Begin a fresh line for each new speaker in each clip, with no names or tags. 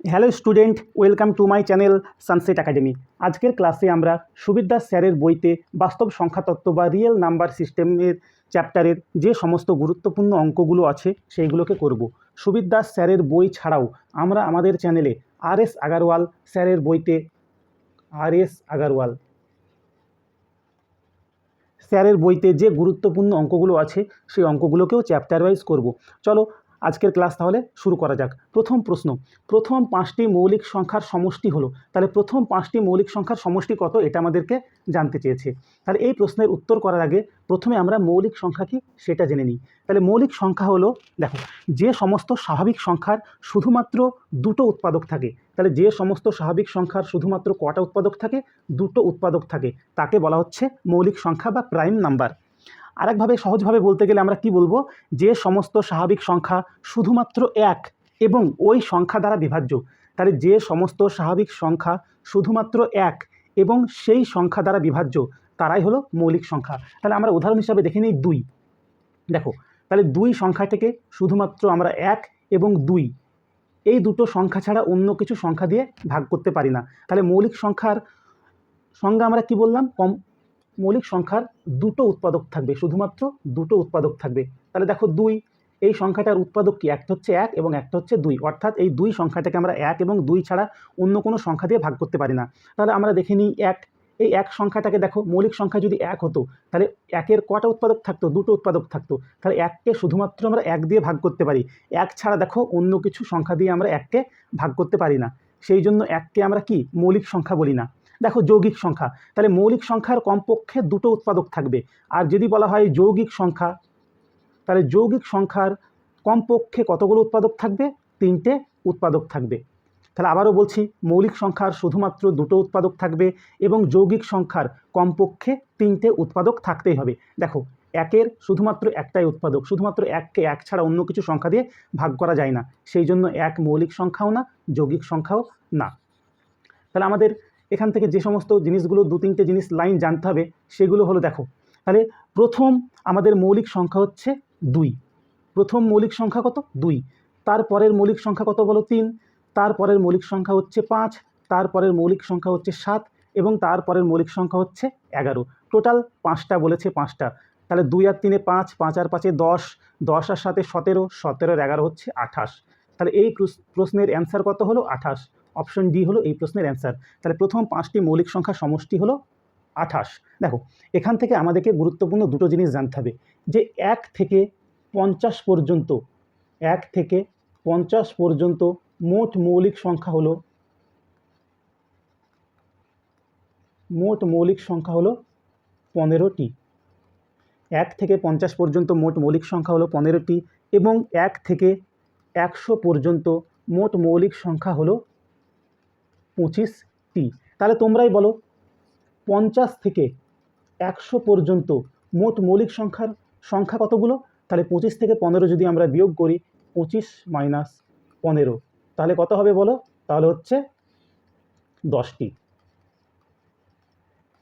Hello student, welcome to my channel sunset academy. আজকের ক্লাসে আমরা সুবীর দাস স্যারের বইতে বাস্তব সংখ্যাতত্ত্ব বা রিয়েল নাম্বার সিস্টেমের চ্যাপ্টারের যে সমস্ত গুরুত্বপূর্ণ অঙ্কগুলো আছে সেইগুলোকে করব। সুবীর দাস স্যারের বই ছাড়াও আমরা আমাদের চ্যানেলে আর.এস. আগারওয়াল স্যারের বইতে স্যারের বইতে যে গুরুত্বপূর্ণ অঙ্কগুলো আছে সেই অঙ্কগুলোকেও চ্যাপ্টার ওয়াইজ করব। চলো আজকের ক্লাস তাহলে শুরু করা যাক। প্রথম প্রশ্ন, প্রথম 5টি মৌলিক সংখ্যার সমষ্টি হলো। তাহলে প্রথম 5টি মৌলিক সংখ্যার সমষ্টি কত এটা আমাদেরকে জানতে চেয়েছে। তাহলে এই প্রশ্নের উত্তর করার আগে প্রথমে আমরা মৌলিক সংখ্যা কি সেটা জেনে নিই। তাহলে মৌলিক সংখ্যা হলো, দেখো, যে সমস্ত স্বাভাবিক সংখ্যার শুধুমাত্র দুটো উৎপাদক থাকে। তাহলে যে সমস্ত স্বাভাবিক সংখ্যার শুধুমাত্র কটা উৎপাদক থাকে? দুটো উৎপাদক থাকে, তাকে বলা হচ্ছে মৌলিক সংখ্যা বা প্রাইম নাম্বার। আরেকভাবে সহজভাবে বলতে গেলে আমরা কি বলবো, যে সমস্ত স্বাভাবিক সংখ্যা শুধুমাত্র এক এবং ওই সংখ্যা দ্বারা বিভাজ্য। তাহলে যে সমস্ত স্বাভাবিক সংখ্যা শুধুমাত্র এক এবং সেই সংখ্যা দ্বারা বিভাজ্য তারাই হলো মৌলিক সংখ্যা। তাহলে আমরা উদাহরণ হিসাবে দেখে নিই 2। দেখো, তাহলে 2 সংখ্যাটাকে শুধুমাত্র আমরা 1 এবং 2 এই দুটো সংখ্যা ছাড়া অন্য কিছু সংখ্যা দিয়ে ভাগ করতে পারি না। তাহলে মৌলিক সংখ্যার সংজ্ঞা আমরা কি বললাম? মৌলিক সংখ্যার দুটো উৎপাদক থাকবে, শুধুমাত্র দুটো উৎপাদক থাকবে। তাহলে দেখো 2, এই সংখ্যাটার উৎপাদক কি? একটা হচ্ছে 1 এবং একটা হচ্ছে 2, অর্থাৎ এই 2 সংখ্যাটাকে আমরা 1 এবং 2 ছাড়া অন্য কোনো সংখ্যা দিয়ে ভাগ করতে পারি না। তাহলে আমরা দেখে নিই 1, এই 1 সংখ্যাটাকে দেখো, মৌলিক সংখ্যা যদি 1 হতো তাহলে 1-এর কটা উৎপাদক থাকতো? দুটো উৎপাদক থাকতো। তাহলে 1কে শুধুমাত্র আমরা 1 দিয়ে ভাগ করতে পারি। 1 ছাড়া দেখো অন্য কিছু সংখ্যা দিয়ে আমরা 1কে ভাগ করতে পারি না, সেই জন্য 1কে আমরা কি মৌলিক সংখ্যা বলি না। দেখো যৌগিক সংখ্যা, তাহলে মৌলিক সংখ্যার কমপক্ষে দুটো উৎপাদক থাকবে। আর যদি বলা হয় যৌগিক সংখ্যা, তাহলে যৌগিক সংখ্যার কমপক্ষে কতগুলো উৎপাদক থাকবে? 3টে উৎপাদক থাকবে। তাহলে আবারও বলছি, মৌলিক সংখ্যার শুধুমাত্র দুটো উৎপাদক থাকবে এবং যৌগিক সংখ্যার কমপক্ষে 3টে উৎপাদক থাকতেই হবে। দেখো, 1-এর শুধুমাত্র একটাই উৎপাদক, শুধুমাত্র 1কে 1 ছাড়া অন্য কিছু সংখ্যা দিয়ে ভাগ করা যায় না, সেই জন্য 1 মৌলিক সংখ্যাও না, যৌগিক সংখ্যাও না। তাহলে আমাদের এখান থেকে যে সমস্ত জিনিসগুলো 2-3টে জিনিস লাইন জানতে হবে সেগুলো হলো, দেখো, তাহলে প্রথম আমাদের মৌলিক সংখ্যা হচ্ছে 2। প্রথম মৌলিক সংখ্যা কত? 2। তারপরের মৌলিক সংখ্যা কত বলো? 3। তারপরের মৌলিক সংখ্যা হচ্ছে 5। তারপরের মৌলিক সংখ্যা হচ্ছে 7 এবং তারপরের মৌলিক সংখ্যা হচ্ছে 11। টোটাল 5টা বলেছে, 5টা। তাহলে 2 আর 3 5, 5 আর 5 10, 10 আর 7 17, 17 আর 11 হচ্ছে 28। তাহলে এই প্রশ্নের অ্যান্সার কত হলো? 28। অপশন ডি হলো এই প্রশ্নের অ্যান্সার। তাহলে প্রথম 5টি মৌলিক সংখ্যার সমষ্টি হলো 28। দেখো, এখান থেকে আমাদেরকে গুরুত্বপূর্ণ দুটো জিনিস জানতে হবে, যে 1 থেকে 50 পর্যন্ত, 1 থেকে 50 পর্যন্ত মোট মৌলিক সংখ্যা হলো 15টি। 1 থেকে 50 পর্যন্ত মোট মৌলিক সংখ্যা হলো 15টি এবং 1 থেকে 100 পর্যন্ত মোট মৌলিক সংখ্যা হলো 25টি। তাহলে তোমরাই বলো, 50 থেকে 100 পর্যন্ত মোট মৌলিক সংখ্যা কতগুলো? তাহলে 25 থেকে 15 যদি আমরা বিয়োগ করি, 25 - 15, তাহলে কত হবে বলো? তাহলে হচ্ছে 10টি।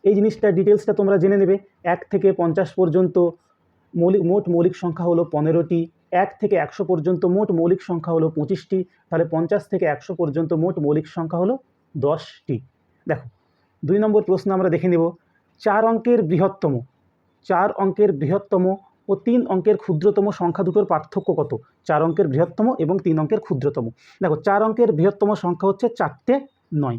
এই জিনিসটা ডিটেলসটা তোমরা জেনে নেবে। 1 থেকে 50 পর্যন্ত মোট মৌলিক সংখ্যা হলো 15টি। 1 থেকে 100 পর্যন্ত মোট মৌলিক সংখ্যা হলো 25টি। তাহলে 50 থেকে 100 পর্যন্ত মোট মৌলিক সংখ্যা হলো 10টি। দেখো, 2 নম্বর প্রশ্ন আমরা দেখে নেব। 4 অঙ্কের বৃহত্তম ও 3 অঙ্কের ক্ষুদ্রতম সংখ্যা দুটোর পার্থক্য কত? 4 অঙ্কের বৃহত্তম এবং 3 অঙ্কের ক্ষুদ্রতম। দেখো, 4 অঙ্কের বৃহত্তম সংখ্যা হচ্ছে 4টে 9।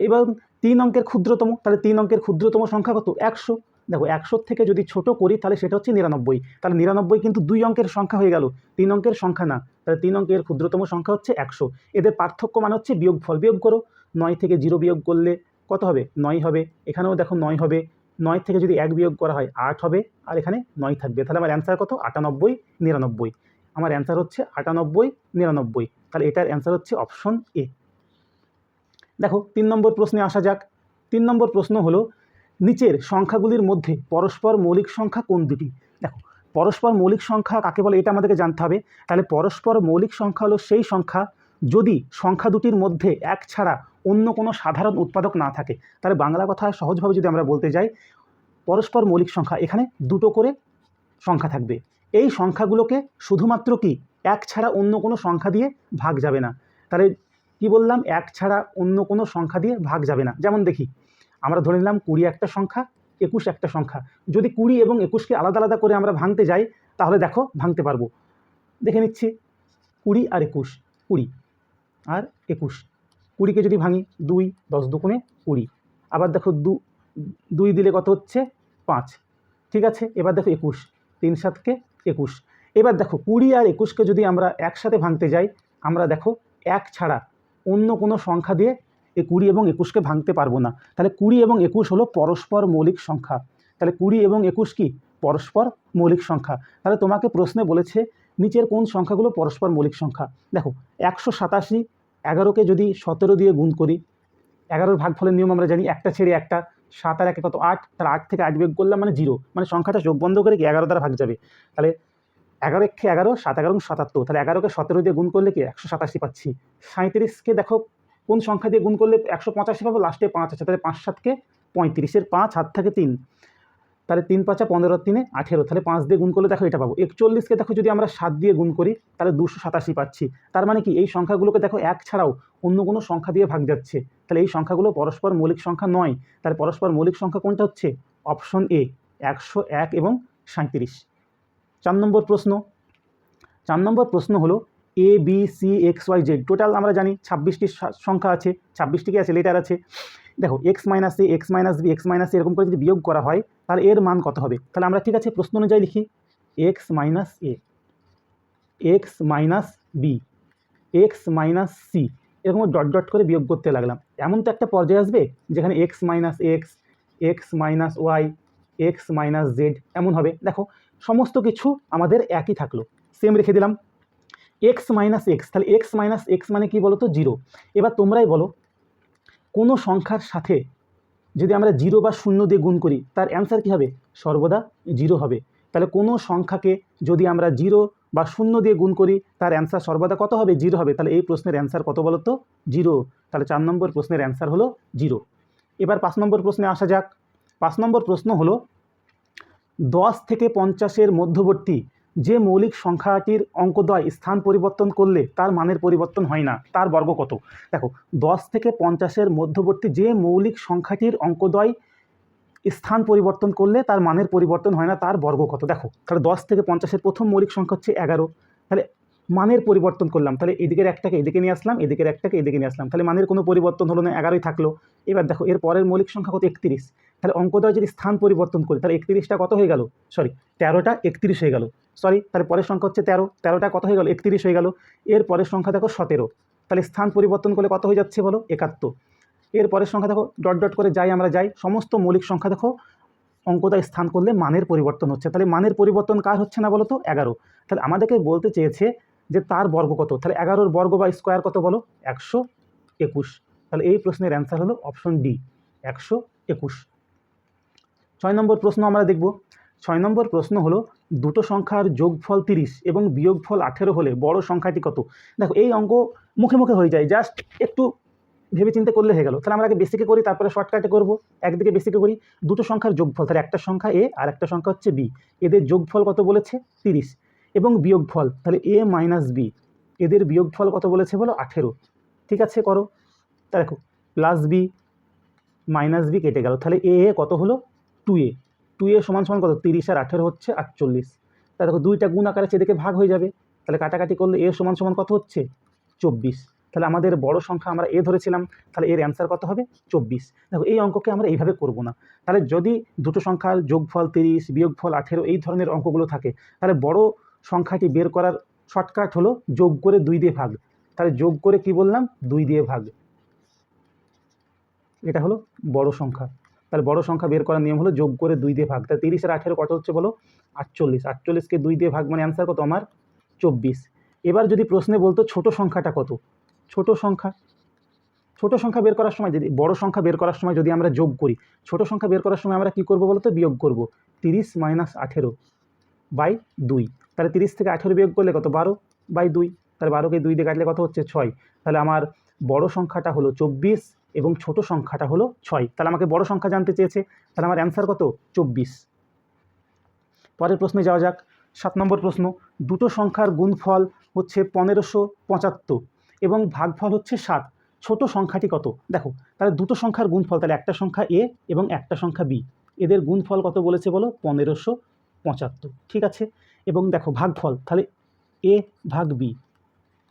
এবার 3 অঙ্কের ক্ষুদ্রতম, তাহলে 3 অঙ্কের ক্ষুদ্রতম সংখ্যা কত? 100। দেখো, 100 থেকে যদি ছোট করি তাহলে সেটা হচ্ছে 99। তাহলে 99 কিন্তু 2 অঙ্কের সংখ্যা হয়ে গেল, 3 অঙ্কের সংখ্যা না। তাহলে 3 অঙ্কের ক্ষুদ্রতম সংখ্যা হচ্ছে 100। এদের পার্থক্য মানে হচ্ছে বিয়োগফল। বিয়োগ করো, 9 থেকে 0 বিয়োগ করলে কত হবে? 9 হবে। এখানেও দেখো 9 হবে। 9 থেকে যদি 1 বিয়োগ করা হয় 8 হবে, আর এখানে 9 থাকবে। তাহলে আমার অ্যান্সার কত? 98 99। আমার অ্যান্সার হচ্ছে 98 99। তাহলে এটার অ্যান্সার হচ্ছে অপশন এ। দেখো, 3 নম্বর প্রশ্নে আসা যাক। 3 নম্বর প্রশ্ন হলো, নিচের সংখ্যাগুলির মধ্যে পরস্পর মৌলিক সংখ্যা কোন দুটি? দেখো, পরস্পর মৌলিক সংখ্যা কাকে বলে এটা আমাদেরকে জানতে হবে। তাহলে পরস্পর মৌলিক সংখ্যা হলো সেই সংখ্যা যদি সংখ্যা দুটির মধ্যে এক ছাড়া অন্য কোনো সাধারণ উৎপাদক না থাকে। তাহলে বাংলা কথায় সহজভাবে যদি আমরা বলতে যাই, পরস্পর মৌলিক সংখ্যা এখানে দুটো করে সংখ্যা থাকবে। এই সংখ্যাগুলোকে শুধুমাত্র কি এক ছাড়া অন্য কোনো সংখ্যা দিয়ে ভাগ যাবে না। তাহলে কি বললাম, এক ছাড়া অন্য কোনো সংখ্যা দিয়ে ভাগ যাবে না। যেমন দেখি, আমরা ধরে নিলাম 20 একটা সংখ্যা, 21 একটা সংখ্যা। যদি 20 এবং 21কে আলাদা আলাদা করে আমরা ভাঙতে যাই, তাহলে দেখো ভাঙতে পারবো। দেখে নিচ্ছি, 20 আর 21, 20 আর 21, 20কে যদি ভাঙি 2, 10 দুগুণে 20। আবার দেখো 2 দিলে কত হচ্ছে, 5। ঠিক আছে, এবার দেখো 21, 3 7 21। এবার দেখো 20 আর 21কে যদি আমরা একসাথে ভাঙতে যাই, আমরা দেখো এক ছাড়া অন্য কোনো সংখ্যা দিয়ে এই 20 এবং 21কে ভাঙতে পারবো না। তাহলে 20 এবং 21 হলো পরস্পর মৌলিক সংখ্যা। তাহলে 20 এবং 21 কি পরস্পর মৌলিক সংখ্যা। তাহলে তোমাকে প্রশ্নে বলেছে নিচের কোন সংখ্যাগুলো পরস্পর মৌলিক সংখ্যা। দেখো 187, 11কে যদি 17 দিয়ে গুণ করি, 11-র ভাগফলের নিয়ম আমরা জানি, একটা ছেড়ে একটা, 7 আর 1 কত 8, তাহলে 8 থেকে 8 বিয়োগ করলাম মানে 0, মানে সংখ্যাটা যোগ বন্ধ করে কি 11 দ্বারা ভাগ যাবে। তাহলে 11 একে 11, 7 11 77, তাহলে 11কে 17 দিয়ে গুণ করলে কি 187 পাচ্ছি। 37কে দেখো কোন সংখ্যা দিয়ে গুণ করলে 185 পাবো, লাস্টে 5 আছে, তাহলে 5 7 35, এর 5 হাত থেকে 3, তাহলে 3 5 15, 3 18, তাহলে 5 দিয়ে গুণ করলে দেখো এটা পাবো। 41কে দেখো যদি আমরা 7 দিয়ে গুণ করি, তাহলে 287 পাচ্ছি। তার মানে কি এই সংখ্যাগুলোকে দেখো এক ছাড়াও অন্য কোনো সংখ্যা দিয়ে ভাগ যাচ্ছে, তাহলে এই সংখ্যাগুলো পরস্পর মৌলিক সংখ্যা নয়। তাহলে পরস্পর মৌলিক সংখ্যা কোনটা হচ্ছে, অপশন এ, 101 এবং 37। 4 নম্বর প্রশ্ন। 4 নম্বর প্রশ্ন হলো A B C X Y Z, total আমরা জানি 26টি সংখ্যা আছে, 26টি কি আছে, লেটার আছে। দেখো x minus a, x minus b, x minus a, এরকম করে যদি বিয়োগ করা হয়, তাহলে এর মান কত হবে। তাহলে আমরা ঠিক আছে প্রশ্ন অনুযায়ী লিখি, x minus a, x minus b, x minus c, এরকম ডট ডট করে বিয়োগ করতে লাগলাম। এমন তো একটা পর্যায়ে আসবে যেখানে x minus x, x minus y, x minus z এমন হবে। দেখো সমস্ত কিছু আমাদের একই থাকলো, সেম রেখে দিলাম। এক্স মাইনাস এক্স, তাহলে এক্স মাইনাস এক্স মানে কি বলো তো, 0। এবার তোমরাই বলো, কোনো সংখ্যার সাথে যদি আমরা 0 বা 0 দিয়ে গুণ করি, তার অ্যান্সার কী হবে, সর্বদা 0 হবে। তাহলে কোনো সংখ্যাকে যদি আমরা 0 বা 0 দিয়ে গুণ করি, তার অ্যান্সার সর্বদা কত হবে, 0 হবে। তাহলে এই প্রশ্নের অ্যান্সার কত বলো তো, 0। তাহলে 4 নম্বর প্রশ্নের অ্যান্সার হলো 0। এবার 5 নম্বর প্রশ্নে আসা যাক। 5 নম্বর প্রশ্ন হলো 10 থেকে 50-এর মধ্যবর্তী যে মৌলিক সংখ্যাটির অঙ্কদ্বয় স্থান পরিবর্তন করলে তার মানের পরিবর্তন হয় না, তার বর্গ কত। দেখো 10 থেকে 50-এর মধ্যবর্তী যে মৌলিক সংখ্যাটির অঙ্কদ্বয় স্থান পরিবর্তন করলে তার মানের পরিবর্তন হয় না, তার বর্গ কত। দেখো তাহলে 10 থেকে 50-এর প্রথম মৌলিক সংখ্যা হচ্ছে 11, তাহলে মানের পরিবর্তন করলাম, তাহলে এদিকের একটাকে এদিকে নিয়ে আসলাম, এদিকের একটাকে এদিকে নিয়ে আসলাম, তাহলে মানের কোনো পরিবর্তন হলো না, 11ই থাকলো। এবার দেখো এর পরের মৌলিক সংখ্যা কত, 31, তাহলে অঙ্কদ্বয় যদি স্থান পরিবর্তন করি, তাহলে 31টা কত হয়ে গেল, সরি 13টা 31 হয়ে গেল, সরি তাহলে পরের সংখ্যা হচ্ছে 13, 13টা কত হয়ে গেল, 31 হয়ে গেল। এর পরের সংখ্যা দেখো 17, তাহলে স্থান পরিবর্তন করলে কত হয়ে যাচ্ছে বলো, 71। এর পরের সংখ্যা দেখো ডট ডট করে যাই আমরা যাই, সমস্ত মৌলিক সংখ্যা দেখো অঙ্কদ্বয় স্থান করলে মানের পরিবর্তন হচ্ছে, তাহলে মানের পরিবর্তন কার হচ্ছে না বলো তো, 11। তাহলে আমাদেরকে বলতে চেয়েছে যে তার বর্গ কত, তাহলে 11-র বর্গ বা স্কোয়ার কত বলো, 121। তাহলে এই প্রশ্নের অ্যান্সার হলো অপশন ডি, 121। 6 নম্বর প্রশ্ন আমরা দেখব। 6 নম্বর প্রশ্ন হলো দুটো সংখ্যার যোগফল 30 এবং বিয়োগফল 18 হলে বড় সংখ্যাটি কত। দেখো এই অঙ্ক মুখে মুখে হয়ে যায়, জাস্ট একটু ভেবে চিন্তে করলে হয়ে গেল। তাহলে আমরা আগে বেসিকে করি, তারপরে শর্টকাটে করব। একদিকে বেসিকে করি, দুটো সংখ্যার যোগফল, তাহলে একটা সংখ্যা এ আর একটা সংখ্যা হচ্ছে বি, এদের যোগফল কত বলেছে 30, এবং বিয়োগফল তাহলে এ মাইনাস বি, এদের বিয়োগফল কত বলেছে বলো 18। ঠিক আছে করো, তা দেখো প্লাস বি মাইনাস বি কেটে গেল, তাহলে এ কত হলো 2a, 2a সমান সমান কত, 30 আর 18 হচ্ছে 48। তা দেখো দুইটা গুণ আকারে সেদিকে ভাগ হয়ে যাবে, তাহলে কাটাকাটি করলে এ সমান সমান কত হচ্ছে 24। তাহলে আমাদের বড় সংখ্যা আমরা এ ধরেছিলাম, তাহলে এর অ্যান্সার কত হবে 24। দেখো এই অঙ্ককে আমরা এইভাবে করব না। তাহলে যদি দুটো সংখ্যার যোগফল 30 বিয়োগফল 18 এই ধরনের অঙ্কগুলো থাকে, তাহলে বড় সংখ্যাটি বের করার শর্টকাট হলো যোগ করে 2 দিয়ে ভাগ। তাহলে যোগ করে কি বললাম, 2 দিয়ে ভাগ, এটা হলো বড় সংখ্যা। তাহলে বড় সংখ্যা বের করার নিয়ম হলো যোগ করে 2 দিয়ে ভাগ। তাহলে 30 আর 18 কত হচ্ছে বলো 48, 48কে 2 দিয়ে ভাগ মানে অ্যান্সার কত আমার 24। এবার যদি প্রশ্নে বলতো ছোট সংখ্যাটা কত, ছোট সংখ্যা বের করার সময় যদি বড় সংখ্যা বের করার সময় যদি আমরা যোগ করি, ছোট সংখ্যা বের করার সময় আমরা কি করব বলতো, বিয়োগ করব। 30 মাইনাস 18 বাই 2, তাহলে 30 থেকে 18 বিয়োগ করলে কত 12 বাই 2, তাহলে 12কে 2 দিয়ে কাটলে কত হচ্ছে 6। তাহলে আমার বড় সংখ্যাটা হলো 24 এবং ছোট সংখ্যাটা হলো 6। তাহলে আমাকে বড় সংখ্যা জানতে চেয়েছে, তাহলে আমার অ্যান্সার কত 24। পরের প্রশ্নে যাওয়া যাক। 7 নম্বর প্রশ্ন, দুটো সংখ্যার গুণফল হচ্ছে 1575 এবং ভাগফল হচ্ছে 7, ছোট সংখ্যাটি কত? দেখো তাহলে দুটো সংখ্যার গুণফল, তাহলে একটা সংখ্যা এ এবং একটা সংখ্যা বি, এদের গুণফল কত বলেছে বলো? 1575, ঠিক আছে। এবং দেখো ভাগফল, তাহলে এ ভাগ বি,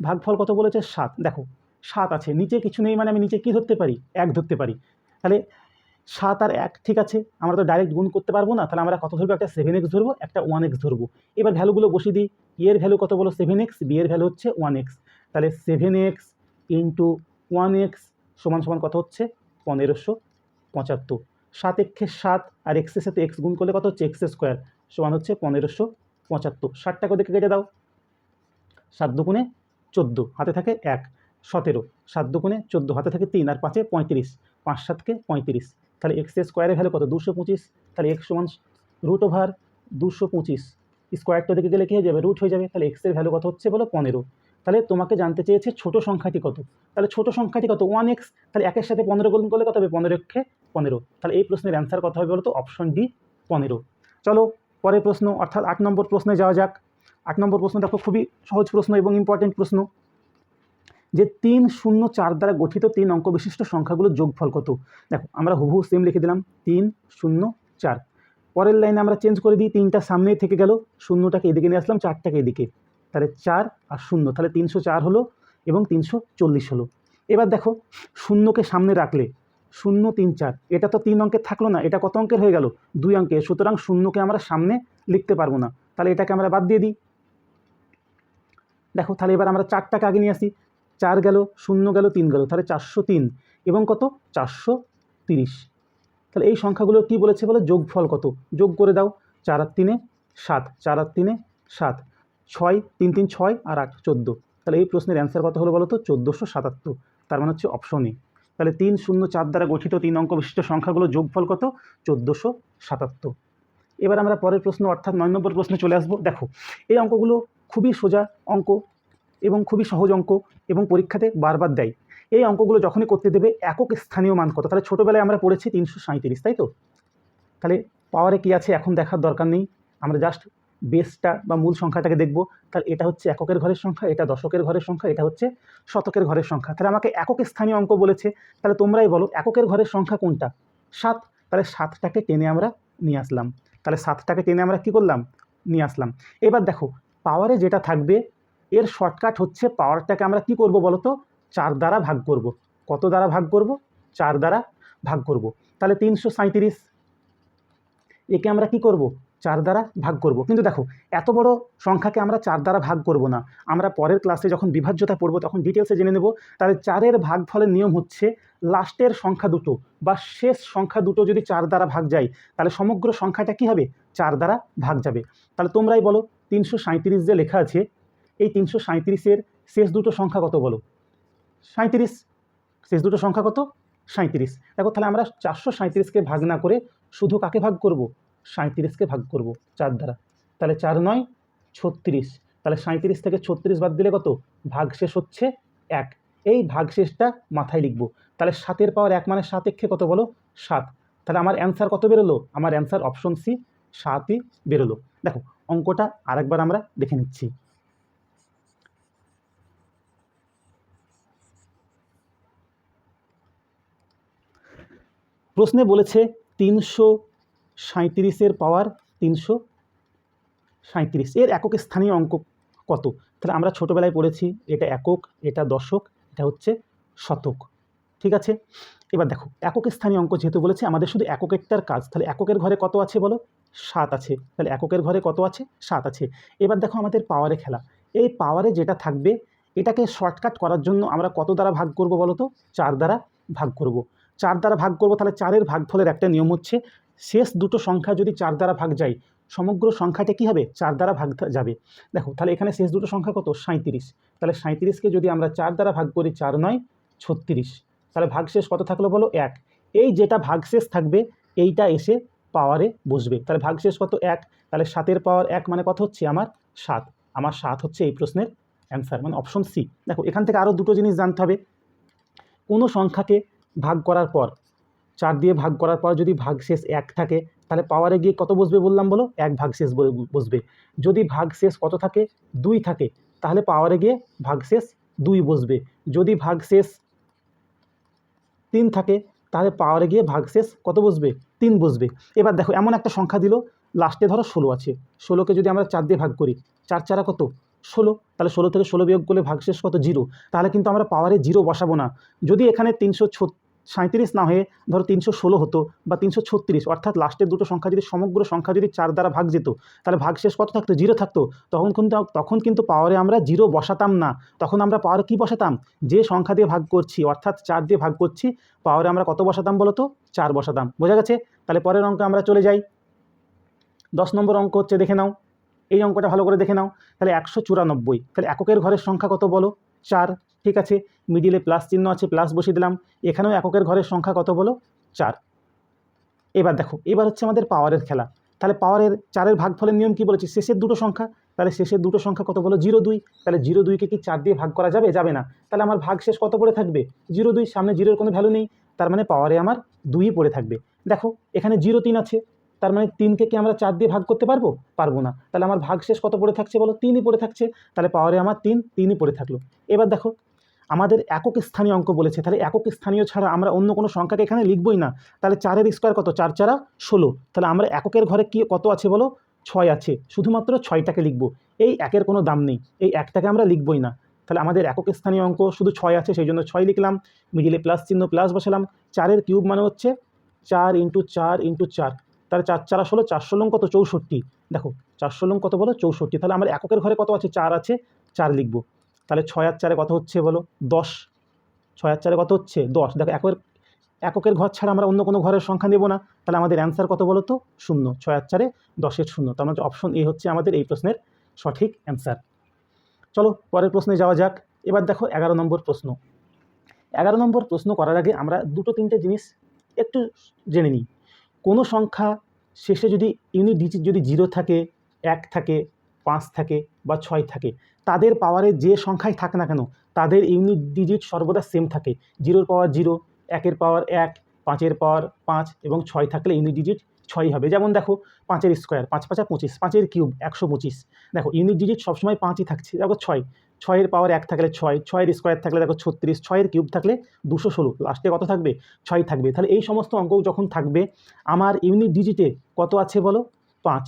ভাগফল কত বলেছে? 7। দেখো 7 আছে, নিচে কিছু নেই মানে আমি নিচে কি ধরতে পারি? 1 ধরতে পারি। তাহলে 7 আর 1, ঠিক আছে, আমরা তো ডাইরেক্ট গুণ করতে পারবো না, তাহলে আমরা কত ধরবো? একটা 7x ধরবো, একটা 1x ধরবো। এবার ভ্যালুগুলো বসিয়ে দিই। এর ভ্যালু কত বলো? 7x, বি এর ভ্যালু হচ্ছে 1x, তাহলে 7x ইন্টু 1x সমান সমান কত হচ্ছে? 1575। 7 একে 7 আর এক্সের সাথে এক্স গুণ করলে কত হচ্ছে? এক্স স্কোয়ার সমান হচ্ছে 1575। 60টাকে দেখে কেটে দাও। 7 দুগুণে 14, হাতে থাকে 1, 17, 7 দুগুণে 14, হাতে থাকে 3, আর 5-এ 35, 5 7-কে 35, তাহলে এক্স স্কোয়ারের ভ্যালু কত? 225, তাহলে এক্স সমান √225, স্কোয়ারটা দিকে গেলে কী হয়ে যাবে? রুট হয়ে যাবে, তাহলে এক্সের ভ্যালু কত হচ্ছে বলো? 15। তাহলে তোমাকে জানতে চেয়েছে ছোট সংখ্যাটি কত, তাহলে ছোট সংখ্যাটি কত? 1x, তাহলে 1-এর সাথে 15 গুণ করলে কত হবে? 15-এ 15, তাহলে এই প্রশ্নের অ্যান্সার কত হবে বলো তো? Option D 15। চলো পরের প্রশ্ন অর্থাৎ 8 নম্বর প্রশ্নে যাওয়া যাক। 8 নম্বর প্রশ্ন দেখো খুবই সহজ প্রশ্ন এবং ইম্পর্টেন্ট প্রশ্ন, যে 3, 0, 4 দ্বারা গঠিত 3 অঙ্ক বিশিষ্ট সংখ্যাগুলোর যোগফল কত? দেখো আমরা হুবহু সেম লিখে দিলাম 3, 0, 4। পরের লাইনে আমরা চেঞ্জ করে দিই, 3টা সামনেই থেকে গেল, 0টাকে এদিকে নিয়ে আসলাম, 4টাকে এদিকে, তাহলে 4 আর 0, তাহলে 304 হলো এবং 340 হলো। এবার দেখো 0কে সামনে রাখলে 0, 3, 4, এটা তো 3 অঙ্কের থাকলো না, এটা কত অঙ্কের হয়ে গেল? 2 অঙ্কের, সুতরাং 0কে আমরা সামনে লিখতে পারবো না, তাহলে এটাকে আমরা বাদ দিয়ে দিই। দেখো তাহলে এবার আমরা 4টাকে আগে নিয়ে আসি, 4 গেল, 0 গেল, 3 গেল, তাহলে 403 এবং কত? 430। তাহলে এই সংখ্যাগুলো কি বলেছে বলে? যোগফল কত? যোগ করে দাও। 4 আর 3-এ 7, 4 আর 3-এ 7, 6, 3, 3, 6 আর 8, 14। তাহলে এই প্রশ্নের অ্যান্সার কত হলো বলো তো? 1477, তার মানে হচ্ছে অপশন এ। তাহলে 3, 0, 4 দ্বারা গঠিত 3 অঙ্ক বিশিষ্ট সংখ্যাগুলো যোগফল কত? 1477। এবার আমরা পরের প্রশ্ন অর্থাৎ 9 নম্বর প্রশ্নে চলে আসবো। দেখো এই অঙ্কগুলো খুবই সোজা অঙ্ক এবং খুবই সহজ অঙ্ক এবং পরীক্ষাতে বারবার দেয়। এই অঙ্কগুলো যখনই করতে দেবে একক স্থানীয় মান কত? তাহলে ছোটোবেলায় আমরা পড়েছি 337, তাই তো? তাহলে পাওয়ারে কি আছে এখন দেখার দরকার নেই, আমরা জাস্ট বেসটা বা মূল সংখ্যাটাকে দেখব। তাহলে এটা হচ্ছে এককের ঘরের সংখ্যা, এটা দশকের ঘরের সংখ্যা, এটা হচ্ছে শতকের ঘরের সংখ্যা। তাহলে আমাকে একক স্থানীয় অঙ্ক বলেছে, তাহলে তোমরাই বলো এককের ঘরের সংখ্যা কোনটা? 7, তাহলে 7টাকে টেনে আমরা নিয়ে আসলাম, তাহলে 7টাকে টেনে আমরা কী করলাম? নিয়ে আসলাম। এবার দেখো পাওয়ারে যেটা থাকবে এর শর্টকাট হচ্ছে পাওয়ারটাকে আমরা কি করব বলো তো? 4 দ্বারা ভাগ করব। কত দ্বারা ভাগ করব? 4 দ্বারা ভাগ করব। তাহলে 337, একে আমরা কি করব? 4 দ্বারা ভাগ করব। কিন্তু দেখো এত বড় সংখ্যাকে আমরা 4 দ্বারা ভাগ করব না, আমরা পরের ক্লাসে যখন বিভাজ্যতা পড়ব তখন ডিটেলসে জেনে নেব। তাহলে 4-এর ভাগফলের নিয়ম হচ্ছে লাস্টের সংখ্যা দুটো বা শেষ সংখ্যা দুটো যদি 4 দ্বারা ভাগ যায় তাহলে সমগ্র সংখ্যাটা কি হবে? 4 দ্বারা ভাগ যাবে। তাহলে তোমরাই বলো 337 যে লেখা আছে, এই 337-এর শেষ দুটো সংখ্যা কত বলো? 37। শেষ দুটো সংখ্যা কত? 37। দেখো তাহলে আমরা 437কে ভাগ না করে শুধু কাকে ভাগ করব? 37কে ভাগ করব 4 দ্বারা। তাহলে 4 9 36, তাহলে 37 থেকে 36 বাদ দিলে কত? ভাগশেষ হচ্ছে 1। এই ভাগশেষটা মাথায় লিখব। তাহলে 7-এর পাওয়ার 1 মানে 7 একে কত বলো? 7। তাহলে আমার অ্যান্সার কত বেরোলো? আমার অ্যান্সার অপশন সি 7ই বেরোলো। দেখো অঙ্কটা আরেকবার আমরা দেখে নিচ্ছি। প্রশ্নে বলেছে 337-এর পাওয়ার 337, এর একক স্থানীয় অঙ্ক কত? তাহলে আমরা ছোটোবেলায় পড়েছি এটা একক, এটা দশক, এটা হচ্ছে শতক, ঠিক আছে। এবার দেখো একক স্থানীয় অঙ্ক যেহেতু বলেছে আমাদের শুধু এককেরটার কাজ, তাহলে এককের ঘরে কত আছে বলো? 7 আছে। তাহলে এককের ঘরে কত আছে? 7 আছে। এবার দেখো আমাদের পাওয়ারে খেলা, এই পাওয়ারে যেটা থাকবে এটাকে শর্টকাট করার জন্য আমরা কত দ্বারা ভাগ করব বলো তো? 4 দ্বারা ভাগ করব। 4 দ্বারা ভাগ করব, তাহলে 4-এর ভাগফলের একটা নিয়ম হচ্ছে শেষ দুটো সংখ্যা যদি 4 দ্বারা ভাগ যায় সমগ্র সংখ্যাটা কী হবে? 4 দ্বারা ভাগ যাবে। দেখো তাহলে এখানে শেষ দুটো সংখ্যা কত? 37। তাহলে 37কে যদি আমরা 4 দ্বারা ভাগ করি 4 9 36, তাহলে ভাগশেষ কত থাকলো বলো? 1। এই যেটা ভাগশেষ থাকবে এইটা এসে পাওয়ারে বসবে, তাহলে ভাগশেষ কত? 1। তাহলে 7-এর পাওয়ার 1 মানে কত হচ্ছে? আমার 7। আমার 7 হচ্ছে এই প্রশ্নের অ্যান্সার, মানে অপশন সি। দেখো এখান থেকে আরও দুটো জিনিস জানতে হবে, কোনো সংখ্যাকে ভাগ করার পর 4 দিয়ে ভাগ করার পর যদি ভাগশেষ 1 থাকে তাহলে পাওয়ারে গিয়ে কত বসবে বললাম বলো, 1/শেষ বসবে। যদি ভাগশেষ কত থাকে, 2 থাকে, তাহলে পাওয়ারে গিয়ে ভাগশেষ 2 বসবে। যদি ভাগশেষ 3 থাকে, তাহলে পাওয়ারে গিয়ে ভাগশেষ কত বসবে, 3 বসবে। এবার দেখো এমন একটা সংখ্যা দিল, লাস্টে ধরো 16 আছে, 16কে যদি আমরা 4 দিয়ে ভাগ করি, 4 4 কত 16, তাহলে 16 থেকে 16 বিয়োগ করলে ভাগশেষ কত 0, তাহলে কিন্তু আমরা পাওয়ারে 0 বসাবো না। যদি এখানে 337 না হয়ে ধরো 316 হতো বা 336, অর্থাৎ লাস্টের দুটো সংখ্যা যদি সমগ্র সংখ্যা যদি 4 দ্বারা ভাগ যেত, তাহলে ভাগশেষ কত থাকতো, 0 থাকতো। তখন কিন্তু পাওয়ারে আমরা 0 বসাতাম না, তখন আমরা পাওয়ারে কি বসাতাম, যে সংখ্যা দিয়ে ভাগ করছি অর্থাৎ 4 দিয়ে ভাগ করছি, পাওয়ারে আমরা কত বসাতাম বলো তো, 4 বসাতাম। বোঝা গেছে? তাহলে পরের অঙ্কে আমরা চলে যাই। 10 নম্বর অঙ্ক হচ্ছে, দেখে নাও এই অঙ্কটা ভালো করে দেখে নাও। তাহলে 194, তাহলে এককের ঘরের সংখ্যা কত বলো, 4। ঠিক আছে, মিডিলে প্লাস চিহ্ন আছে, প্লাস বসিয়ে দিলাম। এখানেও এককের ঘরের সংখ্যা কত বলো, 4। এবার দেখো, এবার হচ্ছে আমাদের পাওয়ারের খেলা। তাহলে পাওয়ারের 4-এর ভাগফলের নিয়ম কি বলেছি, শেষের দুটো সংখ্যা। তাহলে শেষের দুটো সংখ্যা কত বলো, 0 2। তাহলে 0 2কে কি 4 দিয়ে ভাগ করা যাবে, যাবে না। তাহলে আমার ভাগশেষ কত পড়ে থাকবে, 0 2, সামনে 0-এর কোনো ভ্যালু নেই, তার মানে পাওয়ারে আমার 2ই পড়ে থাকবে। দেখো এখানে 0 3 আছে, তার মানে 3কে কি আমরা 4 দিয়ে ভাগ করতে পারবো, পারবো না। তাহলে আমার ভাগশেষ কত পড়ে থাকছে বলো, 3ই পড়ে থাকছে। তাহলে পাওয়ারে আমার 3ই পড়ে থাকলো। এবার দেখো আমাদের একক স্থানীয় অঙ্ক বলেছে, তাহলে একক স্থানীয় ছাড়া আমরা অন্য কোনো সংখ্যাকে এখানে লিখবই না। তাহলে 4-এর স্কোয়ার কত, 4 4 16। তাহলে আমরা এককের ঘরে কি কত আছে বলো, 6 আছে, শুধুমাত্র 6টাকে লিখবো। এই একের কোনো দাম নেই, এই একটাকে আমরা লিখবই না। তাহলে আমাদের একক স্থানীয় অঙ্ক শুধু 6 আছে, সেই জন্য 6 লিখলাম, মিডিলে প্লাস চিহ্ন, প্লাস বসালাম। 4-এর কিউব মানে হচ্ছে 4 × 4 × 4, তাহলে 4 4 16, 4 16 কত 64। দেখো 4 16 কত বলো, 64। তাহলে আমার এককের ঘরে কত আছে, 4 আছে, 4 লিখবো। তাহলে 6 আর 4-এ কত হচ্ছে বলো, 10। 6 আর 4-এ কত হচ্ছে, 10। দেখো এককের ঘর ছাড়া আমরা অন্য কোনো ঘরের সংখ্যা নেব না। তাহলে আমাদের অ্যান্সার কত বলো তো, 0। 6 আর 4-এ 10-এর 0, তার মানে অপশন এ হচ্ছে আমাদের এই প্রশ্নের সঠিক অ্যান্সার। চলো পরের প্রশ্নে যাওয়া যাক। এবার দেখো 11 নম্বর প্রশ্ন। 11 নম্বর প্রশ্ন করার আগে আমরা 2-3টে জিনিস একটু জেনে নিই। কোনো সংখ্যা শেষে যদি ইউনিট ডিজিট যদি 0 থাকে, 1 থাকে, 5 থাকে বা 6 থাকে, তাদের পাওয়ারে যে সংখ্যাই থাক না কেন, তাদের ইউনিট ডিজিট সর্বদা সেম থাকে। 0-এর পাওয়ার 0, 1-এর পাওয়ার 1, 5-এর পাওয়ার 5 এবং 6 থাকলে ইউনিট ডিজিট 6ই হবে। যেমন দেখো 5-এর স্কোয়ার, 5 5 25, 5-এর কিউব 125। দেখো ইউনিট ডিজিট সবসময় 5ই থাকছে। দেখো 6, 6-এর পাওয়ার 1 থাকলে 6, 6-এর স্কোয়ার থাকলে দেখো 36, 6-এর কিউব থাকলে 216, লাস্টে কত থাকবে, 6 থাকবে। তাহলে এই সমস্ত অঙ্ক যখন থাকবে, আমার ইউনিট ডিজিটে কত আছে বলো, 5।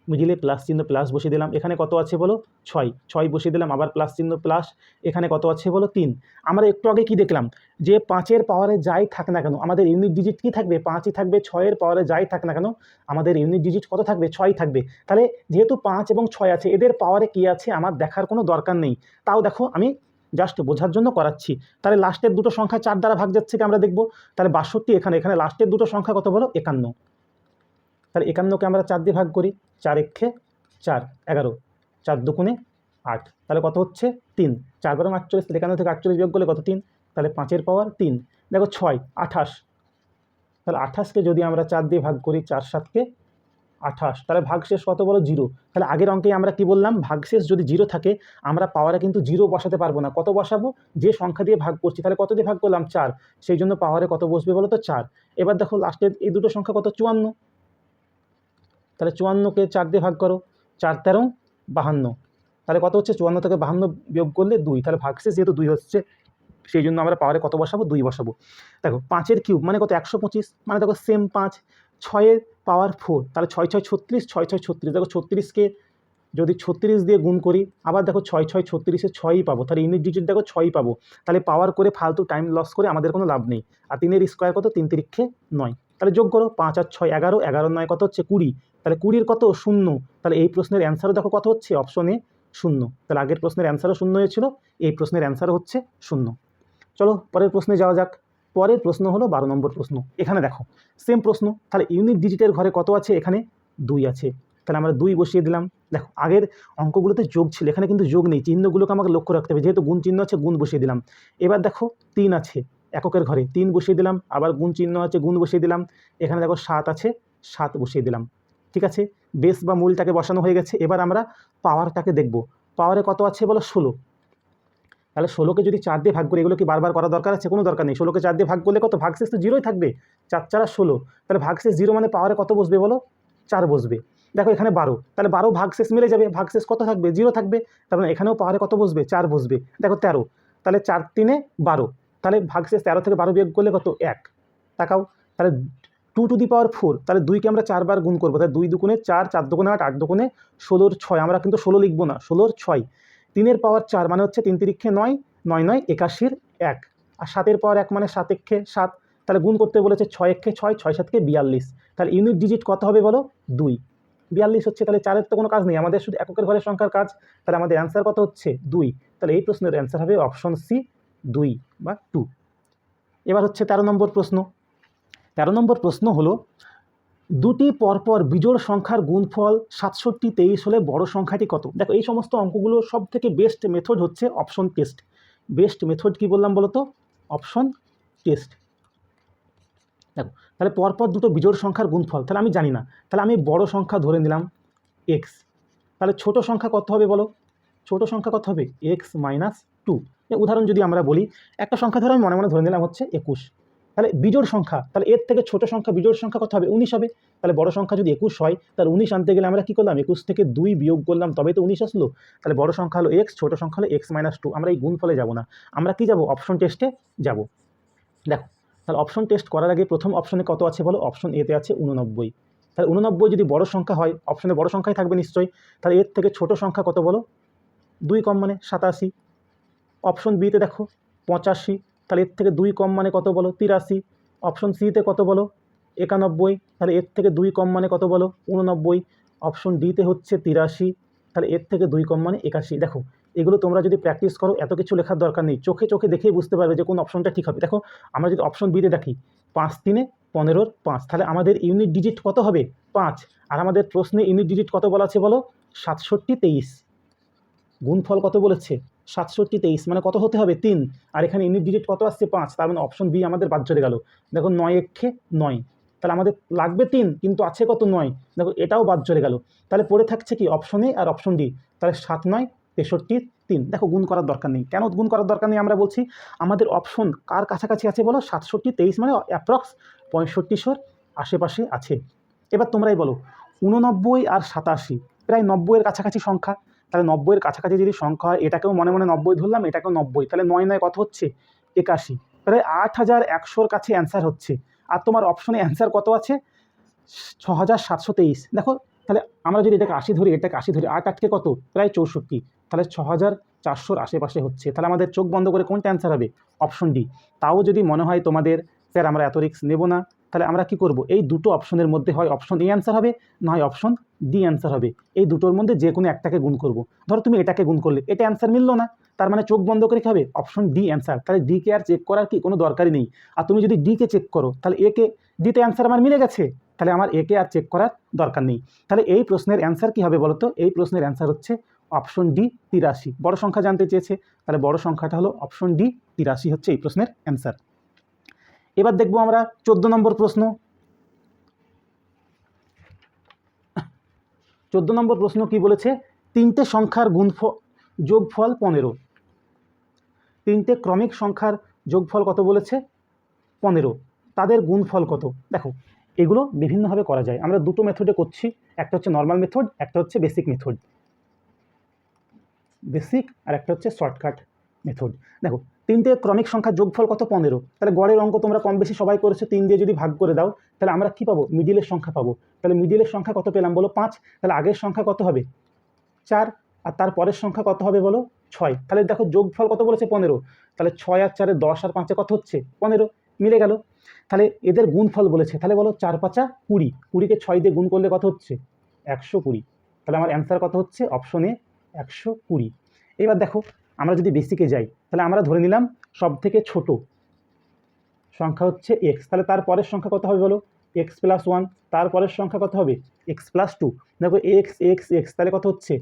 মিডিলে প্লাস চিহ্ন, প্লাস বসিয়ে দিলাম। এখানে কত আছে বলো, 6, 6 বসিয়ে দিলাম, আবার প্লাস চিহ্ন, প্লাস। এখানে কত আছে বলো, 3। আমরা একটু আগে কি দেখলাম, যে 5-এর পাওয়ারে যাই থাক না কেন আমাদের ইউনিট ডিজিট কি থাকবে, 5ই থাকবে। 6-এর পাওয়ারে যাই থাক না কেন আমাদের ইউনিট ডিজিট কত থাকবে, 6ই থাকবে। তাহলে যেহেতু 5 এবং 6 আছে, এদের পাওয়ারে কি আছে আমার দেখার কোনো দরকার নেই। তাও দেখো আমি জাস্ট বোঝার জন্য করাচ্ছি। তাহলে লাস্টের দুটো সংখ্যা 4 দ্বারা ভাগ যাচ্ছে কি আমরা দেখবো। তাহলে 62 এখানে, এখানে লাস্টের দুটো সংখ্যা কত বলো, 51। তাহলে 51কে আমরা 4 দিয়ে ভাগ করি, 4 1 4, 11, 4 2 8, তাহলে কত হচ্ছে, 3। 4 12 48, 51 থেকে 48 বিয়োগ করলে কত, 3। তাহলে 5-এর পাওয়ার 3। দেখো 6 28, তাহলে 28কে যদি আমরা 4 দিয়ে ভাগ করি, 4 7 28, তাহলে ভাগশেষ কত বলো, 0। তাহলে আগের অঙ্কে আমরা কি বললাম, ভাগশেষ যদি 0 থাকে আমরা পাওয়ারে কিন্তু 0 বসাতে পারবো না। কত বসাবো, যে সংখ্যা দিয়ে ভাগ করছি। তাহলে কত দিয়ে ভাগ করলাম, 4, সেই জন্য পাওয়ারে কত বসবে বলো তো, 4। এবার দেখো লাস্টের এই দুটো সংখ্যা কত, 54। তাহলে 54কে 4 দিয়ে ভাগ করো, 4 13 52, তাহলে কত হচ্ছে, 54 থেকে 52 বিয়োগ করলে 2। তাহলে ভাগশেষ যেহেতু 2 হচ্ছে, সেই জন্য আমরা পাওয়ারে কত বসাবো, 2 বসাবো। দেখো 5-এর কিউব মানে কত, 125, মানে দেখো সেম 5। 6-এর পাওয়ার 4, তাহলে 6 6 36, 6 6 36। দেখো 36কে যদি 36 দিয়ে গুণ করি, আবার দেখো 6 6 36-এ 6ই পাবো। তাহলে ইউনিট ডিজিট দেখো 6ই পাবো। তাহলে পাওয়ার করে ফালতু টাইম লস করে আমাদের কোনো লাভ নেই। আর 3-এর স্কোয়ার কত, 3 3 9। তাহলে যোগ করো, 5 আর 6 11, 11 9 কত হচ্ছে, 20। তাহলে 20-এর কত, 0। তাহলে এই প্রশ্নের অ্যান্সারও দেখো কত হচ্ছে, অপশনে 0। তাহলে আগের প্রশ্নের অ্যান্সারও 0 হয়েছিল, এই প্রশ্নের অ্যান্সারও হচ্ছে 0। চলো পরের প্রশ্নে যাওয়া যাক। পরের প্রশ্ন হলো 12 নম্বর প্রশ্ন। এখানে দেখো সেম প্রশ্ন। তাহলে ইউনিট ডিজিটের ঘরে কত আছে, এখানে 2 আছে। তাহলে আমরা 2 বসিয়ে দিলাম। দেখো আগের অঙ্কগুলোতে যোগ ছিল, এখানে কিন্তু যোগ নেই। চিহ্নগুলোকে আমাকে লক্ষ্য রাখতে হবে, যেহেতু গুণ চিহ্ন আছে, গুণ বসিয়ে দিলাম। এবার দেখো 3 আছে এককের ঘরে, 3 বসিয়ে দিলাম, আবার গুণ চিহ্ন আছে, গুণ বসিয়ে দিলাম। এখানে দেখো 7 আছে, 7 বসিয়ে দিলাম। ঠিক আছে, বেস বা মূলটাকে বসানো হয়ে গেছে। এবার আমরা পাওয়ারটাকে দেখব। পাওয়ারে কত আছে বলো, 16। তাহলে 16কে যদি 4 দিয়ে ভাগ করি, এগুলো কি বারবার করা দরকার আছে? কোনো দরকার নেই। 16কে 4 দিয়ে ভাগ করলে কত? ভাগশেষ তো 0ই থাকবে, 4 4 16। তাহলে ভাগশেষ 0 মানে পাওয়ারে কত বসবে বলো? 4 বসবে। দেখো এখানে 12, তাহলে 12 ভাগশেষ মিলে যাবে, ভাগশেষ কত থাকবে? 0 থাকবে। তার মানে এখানেও পাওয়ারে কত বসবে? 4 বসবে। দেখো 13, তাহলে 4 3 12, তাহলে ভাগশেষ 13 থেকে 12 বিয়োগ করলে কত? 1। তাকাও, তাহলে 2 টু দি পাওয়ার 4, তাহলে 2কে আমরা 4 বার গুণ করবো, তাহলে 2 দুগুণে 4, 4 দুগুণে 8, 8 দুগুণে 16 6, আমরা কিন্তু 16 লিখবো না, 16 6। 3-এর পাওয়ার 4 মানে হচ্ছে 3 তিরিক্ষে 9, 9 9 81 1, আর 7-এর পাওয়ার 1 মানে 7 একে 7, তাহলে গুণ করতে বলেছে 6 একে 6, 6 7কে 42, তাহলে ইউনিট ডিজিট কত হবে বলো? 2। 42 হচ্ছে, তাহলে 4-এর তো কোনো কাজ নেই, আমাদের শুধু এককের ঘরের সংখ্যার কাজ। তাহলে আমাদের অ্যান্সার কত হচ্ছে? 2। তাহলে এই প্রশ্নের অ্যান্সার হবে অপশন সি, 2 বা 2। এবার হচ্ছে 13 নম্বর প্রশ্ন। 13 নম্বর প্রশ্ন হলো, দুটি পরপর বিজোড় সংখ্যার গুণফল 67 23 হলে বড় সংখ্যাটি কত? দেখো এই সমস্ত অঙ্কগুলো সব থেকে বেস্ট মেথড হচ্ছে অপশন টেস্ট। বেস্ট মেথড কি বললাম বলো তো? Option test. দেখো তাহলে পরপর দুটো বিজোড় সংখ্যার গুণফল, তাহলে আমি জানি না, তাহলে আমি বড় সংখ্যা ধরে নিলাম এক্স, তাহলে ছোট সংখ্যা কত হবে বলো? ছোট সংখ্যা কত হবে? X minus 2। উদাহরণ যদি আমরা বলি, একটা সংখ্যা ধরে আমি মনে মনে ধরে নিলাম হচ্ছে 21, তাহলে বিজোড় সংখ্যা, তাহলে এর থেকে ছোট সংখ্যা বিজোড় সংখ্যা কত হবে? 19 হবে। তাহলে বড় সংখ্যা যদি 21 হয়, তাহলে 19 আনতে গেলে আমরা কি করলাম? 21 থেকে 2 বিয়োগ করলাম, তবে তো 19 আসলো। তাহলে বড় সংখ্যা হলো এক্স, ছোট সংখ্যা হলো এক্স মাইনাস 2। আমরা এই গুণফলে যাব না, আমরা কি যাব? অপশন টেস্টে যাব। দেখো তাহলে অপশন টেস্ট করার আগে প্রথম অপশনে কত আছে বলো? অপশন এতে আছে 89। তাহলে 89 যদি বড় সংখ্যা হয়, অপশনে বড় সংখ্যাই থাকবে নিশ্চয়ই। তাহলে এর থেকে ছোট সংখ্যা কত বলো? 2 কম মানে 87। অপশন বিতে দেখো 85, তাহলে এর থেকে 2 কম মানে কত বলো? 83। অপশন সিতে কত বলো? 91, তাহলে এর থেকে 2 কম মানে কত বলো? 89। অপশন ডিতে হচ্ছে 83, তাহলে এর থেকে 2 কম মানে 81। দেখো এগুলো তোমরা যদি প্র্যাকটিস করো, এত কিছু লেখার দরকার নেই, চোখে চোখে দেখেই বুঝতে পারবে যে কোন অপশনটা ঠিক হবে। দেখো আমরা যদি অপশন বিতে দেখি 5 3 15 5, তাহলে আমাদের ইউনিট ডিজিট কত হবে? 5। আর আমাদের প্রশ্নে ইউনিট ডিজিট কত বলা আছে বলো? 67 23। গুণফল কত বলেছে? 67 23, মানে কত হতে হবে? 3। আর এখানে ইউনিট ডিজিট কত আসছে? 5, তার মানে অপশন বি আমাদের বাদ চলে গেল। দেখো 9 একে 9, তাহলে আমাদের লাগবে 3, কিন্তু আছে কত? 9। দেখো এটাও বাদ চলে গেল। তাহলে পড়ে থাকছে কি? অপশন এ আর অপশন ডি। তাহলে 7 9 63 3। দেখো গুণ করার দরকার নেই। কেন গুণ করার দরকার নেই? আমরা বলছি আমাদের অপশন কার কাছাকাছি আছে বলো? 67 23, মানে অ্যাপ্রক্স 65 আশেপাশে আছে। এবার তোমরাই বলো, 89 আর 87 প্রায় 90-এর কাছাকাছি সংখ্যা। তাহলে 90-এর কাছাকাছি যদি সংখ্যা হয়, এটাকেও মনে মনে 90 ধরলাম, এটাকেও 90, তাহলে 9 9 কত হচ্ছে? 81। তাহলে 8100-র কাছে অ্যান্সার হচ্ছে। আর তোমার অপশনে অ্যান্সার কত আছে? 6723। দেখো তাহলে আমরা যদি এটাকে 80 ধরি, এটাকে 80 ধরি, 8 8কে কত? প্রায় 64, তাহলে 6400-র আশেপাশে হচ্ছে। তাহলে আমাদের চোখ বন্ধ করে কোনটা অ্যান্সার হবে? Option D. তাও যদি মনে হয় তোমাদের স্যার আমরা এত রিস্ক নেব না, তাহলে আমরা কি করব? এই দুটো অপশনের মধ্যে হয় অপশন এ অ্যান্সার হবে, না হয় অপশন ডি অ্যান্সার হবে। এই দুটোর মধ্যে যে কোনো একটাকে গুণ করব। ধরো তুমি এটাকে গুণ করলে, এটা অ্যান্সার মিললো না, তার মানে চোখ বন্ধ করে কি হবে? Option D answer. তাহলে ডিকে আর চেক করার কি কোনো দরকারই নেই। আর তুমি যদি ডিকে চেক করো, তাহলে একে ডিতে অ্যান্সার আমার মিলে গেছে, তাহলে আমার একে আর চেক করার দরকার নেই। তাহলে এই প্রশ্নের অ্যান্সার কি হবে বলো তো? এই প্রশ্নের অ্যান্সার হচ্ছে অপশন ডি 83। বড় সংখ্যা জানতে চেয়েছে, তাহলে বড় সংখ্যাটা হলো অপশন ডি 83 হচ্ছে এই প্রশ্নের অ্যান্সার। এবার দেখবো আমরা 14 নম্বর প্রশ্ন। 14 নম্বর প্রশ্ন কি বলেছে? তিনটে সংখ্যার যোগফল 15। তিনটে ক্রমিক সংখ্যার যোগফল কত বলেছে? 15। তাদের গুণফল কত? দেখো এগুলো বিভিন্নভাবে করা যায়, আমরা দুটো মেথডে করছি, একটা হচ্ছে নর্মাল মেথড, একটা হচ্ছে বেসিক মেথড। বেসিক আর একটা হচ্ছে শর্টকাট মেথড। দেখো তিনটে ক্রমিক সংখ্যার যোগফল কত? 15। তাহলে গড়ের অঙ্ক তোমরা কম বেশি সবাই করেছো, 3 দিয়ে যদি ভাগ করে দাও, তাহলে আমরা কি পাবো? মিডিলের সংখ্যা পাবো। তাহলে মিডিলের সংখ্যা কত পেলাম বলো? 5। তাহলে আগের সংখ্যা কত হবে? 4। আর তার পরের সংখ্যা কত হবে বলো? 6। তাহলে দেখো যোগফল কত বলেছে? 15। তাহলে 6 আর 4 10 আর 5 কত হচ্ছে? 15, মিলে গেল। তাহলে এদের গুণফল বলেছে, তাহলে বলো 4 5 20, 20কে 6 দিয়ে গুণ করলে কত হচ্ছে? 120। তাহলে আমার অ্যান্সার কত হচ্ছে? অপশনে 120। এবার দেখো আমরা যদি বেসিকে যাই, তাহলে আমরা ধরে নিলাম সব থেকে ছোট সংখ্যা হচ্ছে এক্স, তাহলে তার পরের সংখ্যা কত হবে বলো? X plus 1। তারপরের সংখ্যা কত হবে? X plus 2। দেখো এক্স এক্স এক্স, তাহলে কত হচ্ছে?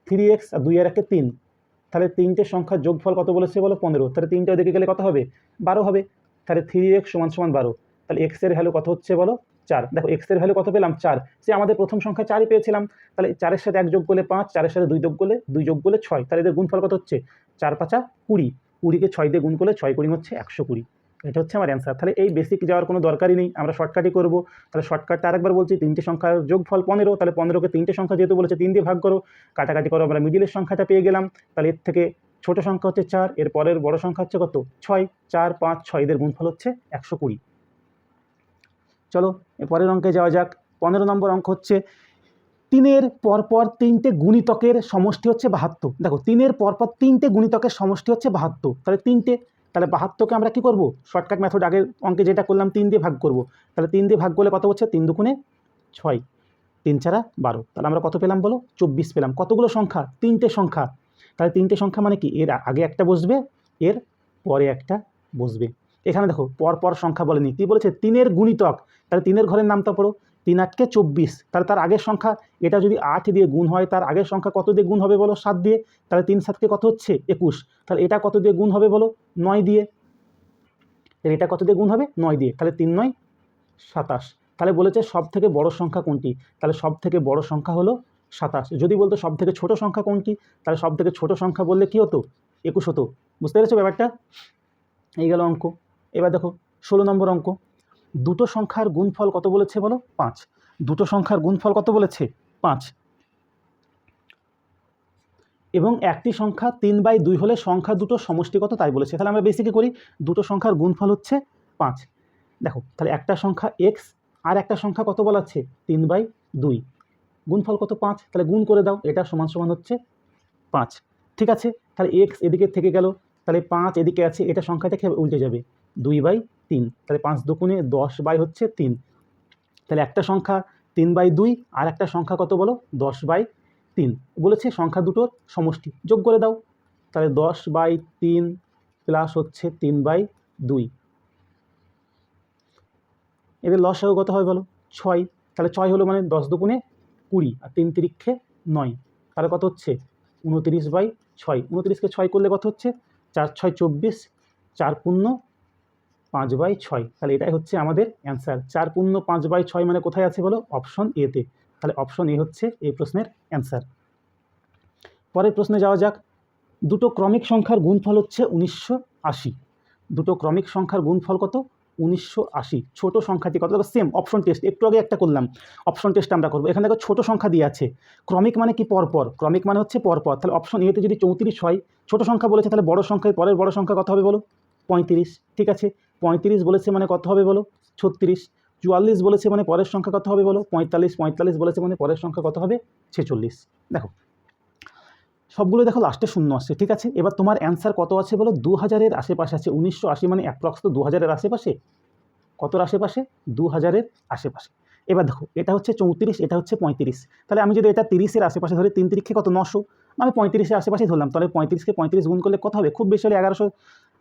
3x, আর 2 আর 1 3। তাহলে তিনটে সংখ্যার যোগফল কত বলেছে বলো? 15। তাহলে তিনটে দিকে গেলে কত হবে? 12 হবে। তাহলে 3x = 12। তাহলে এক্স এর ভ্যালু কত হচ্ছে বলো? 4। দেখো এক্স এর ভ্যালু কত পেলাম? 4। সে আমাদের প্রথম সংখ্যা 4ই পেয়েছিলাম। তাহলে 4-এর সাথে 1 যোগ করলে 5, 4-এর সাথে 2 যোগ করলে 6, তাহলে এদের গুণফল কত হচ্ছে? 4 5 20, 20কে 6 দিয়ে গুণ করলে 6 20 হচ্ছে 120। এটা হচ্ছে আমার অ্যান্সার। তাহলে এই বেসিক যাওয়ার কোনো দরকারই নেই, আমরা শর্টকাটই করব। তাহলে শর্টকাটটা আরেকবার বলছি, 3টে সংখ্যার যোগফল 15, তাহলে 15কে 3টে সংখ্যা যেহেতু বলেছে 3 দিয়ে ভাগ করো, কাটাকাটি করো, আমরা মিডিলের সংখ্যাটা পেয়ে গেলাম। তাহলে এর থেকে ছোট সংখ্যা হচ্ছে 4, এর পরের বড় সংখ্যা হচ্ছে কত 6, 4 5 6 এদের গুণফল হচ্ছে 120। চলো পরের অঙ্কে যাওয়া যাক। 15 নম্বর অঙ্ক হচ্ছে 3-এর পরপর 3টে গুণিতকের সমষ্টি হচ্ছে 72। দেখো 3-এর পরপর 3টে গুণিতকের সমষ্টি হচ্ছে 72, তাহলে 3টে, তাহলে 72কে আমরা কি করব, শর্টকাট মেথড আগের অঙ্কে যেটা করলাম 3 দিয়ে ভাগ করব। তাহলে 3 দিয়ে ভাগ করলে কত হচ্ছে, 3 দুগুণে 6, 3 4 12, তাহলে আমরা কত পেলাম বলো, 24 পেলাম। কতগুলো সংখ্যা, 3টে সংখ্যা। তাহলে 3টে সংখ্যা মানে কি, এর আগে একটা বসবে, এর পরে একটা বসবে। এখানে দেখো পরপর সংখ্যা বলেনি, কি বলেছে, 3-এর গুণিতক। তাহলে 3-এর ঘরের নামটা পড়ো, 3 8 কে 24, তাহলে তার আগের সংখ্যা, এটা যদি 8 দিয়ে গুণ হয় তার আগের সংখ্যা কত দিয়ে গুণ হবে বলো, 7 দিয়ে। তাহলে 3 7 কে কত হচ্ছে 21, তাহলে এটা কত দিয়ে গুণ হবে বলো, 9 দিয়ে। তাহলে এটা কত দিয়ে গুণ হবে, 9 দিয়ে। তাহলে 3 9 27। তাহলে বলেছে সব থেকে বড় সংখ্যা কোনটি, তাহলে সব থেকে বড় সংখ্যা হলো 27। যদি বলতো সব থেকে ছোট সংখ্যা কোনটি, তাহলে সব থেকে ছোট সংখ্যা বললে কি হতো, 21 হতো। বুঝতে পেরেছো ব্যাপারটা? এই গেল অঙ্ক। এবার দেখো 16 নম্বর অঙ্ক, দুটো সংখ্যার গুণফল কত বলেছে বলো, 5। দুটো সংখ্যার গুণফল কত বলেছে, 5, এবং একটি সংখ্যা 3/2 হলে সংখ্যা দুটো সমষ্টি কত তাই বলেছে। তাহলে আমরা বেসিকে করি, দুটো সংখ্যার গুণফল হচ্ছে 5। দেখো তাহলে একটা সংখ্যা x আর একটা সংখ্যা কত বলা আছে, 3/2, গুণফল কত 5, তাহলে গুণ করে দাও, এটা সমান সমান হচ্ছে 5। ঠিক আছে, তাহলে x এদিকে থেকে গেল, তাহলে 5 এদিকে আছে, এটা সংখ্যাটা কি উল্টে যাবে, 2/3, তাহলে 5 দুগুণে 10/3। তাহলে একটা সংখ্যা 3/2 আর একটা সংখ্যা কত বলো, 10/3 বলেছে, সংখ্যা দুটোর সমষ্টি যোগ করে দাও। তাহলে 10/3 প্লাস হচ্ছে 3/2, এদের লসাগু কত হবে বলো, 6। তাহলে 6 হলো মানে 10 দুগুণে 20 আর 3 তিরিক্ষে 9, তাহলে কত হচ্ছে 29/6। 29কে 6 করলে কত হচ্ছে, 4 6 24, 4 পূর্ণ 5/6। তাহলে এটাই হচ্ছে আমাদের অ্যান্সার। 4 পূর্ণ 5/6 মানে কোথায় আছে বলো, অপশন এতে। তাহলে অপশন এ হচ্ছে এই প্রশ্নের অ্যান্সার। পরের প্রশ্নে যাওয়া যাক। দুটো ক্রমিক সংখ্যার গুণফল হচ্ছে 1980। দুটো ক্রমিক সংখ্যার গুণফল কত, 1980। ছোট সংখ্যাটি কত, সেম অপশন টেস্ট, একটু আগে একটা করলাম, অপশন টেস্ট আমরা করবো। এখানে দেখো ছোট সংখ্যা দিয়ে আছে, ক্রমিক মানে কি পরপর, ক্রমিক মানে হচ্ছে পরপর। তাহলে অপশন এতে যদি 34 হয়, ছোট সংখ্যা বলেছে, তাহলে বড় সংখ্যায় পরের বড় সংখ্যা কত হবে বলো, 35। ঠিক আছে, 35 বলেছে মানে কত হবে বলো, 36। 44 বলেছে মানে পরের সংখ্যা কত হবে বলো, 45। 45 বলেছে মানে পরের সংখ্যা কত হবে, 46। দেখো সবগুলো দেখো লাস্টে শূন্য আসছে। ঠিক আছে, এবার তোমার অ্যান্সার কত আছে বলো, 2000-এর আশেপাশে আছে। 1980 মানে অ্যাপ্রক্স তো 2000-এর আশেপাশে, কতর আশেপাশে, 2000-এর আশেপাশে। এবার দেখো এটা হচ্ছে 34, এটা হচ্ছে 35। তাহলে আমি যদি এটা 30-এর আশেপাশে ধরি, 3 তিরিক্ষে কত 900, আমি 35-এর আশেপাশে ধরলাম। তাহলে 35কে 35 গুণ করলে কত হবে, খুব বেশি হলে 1100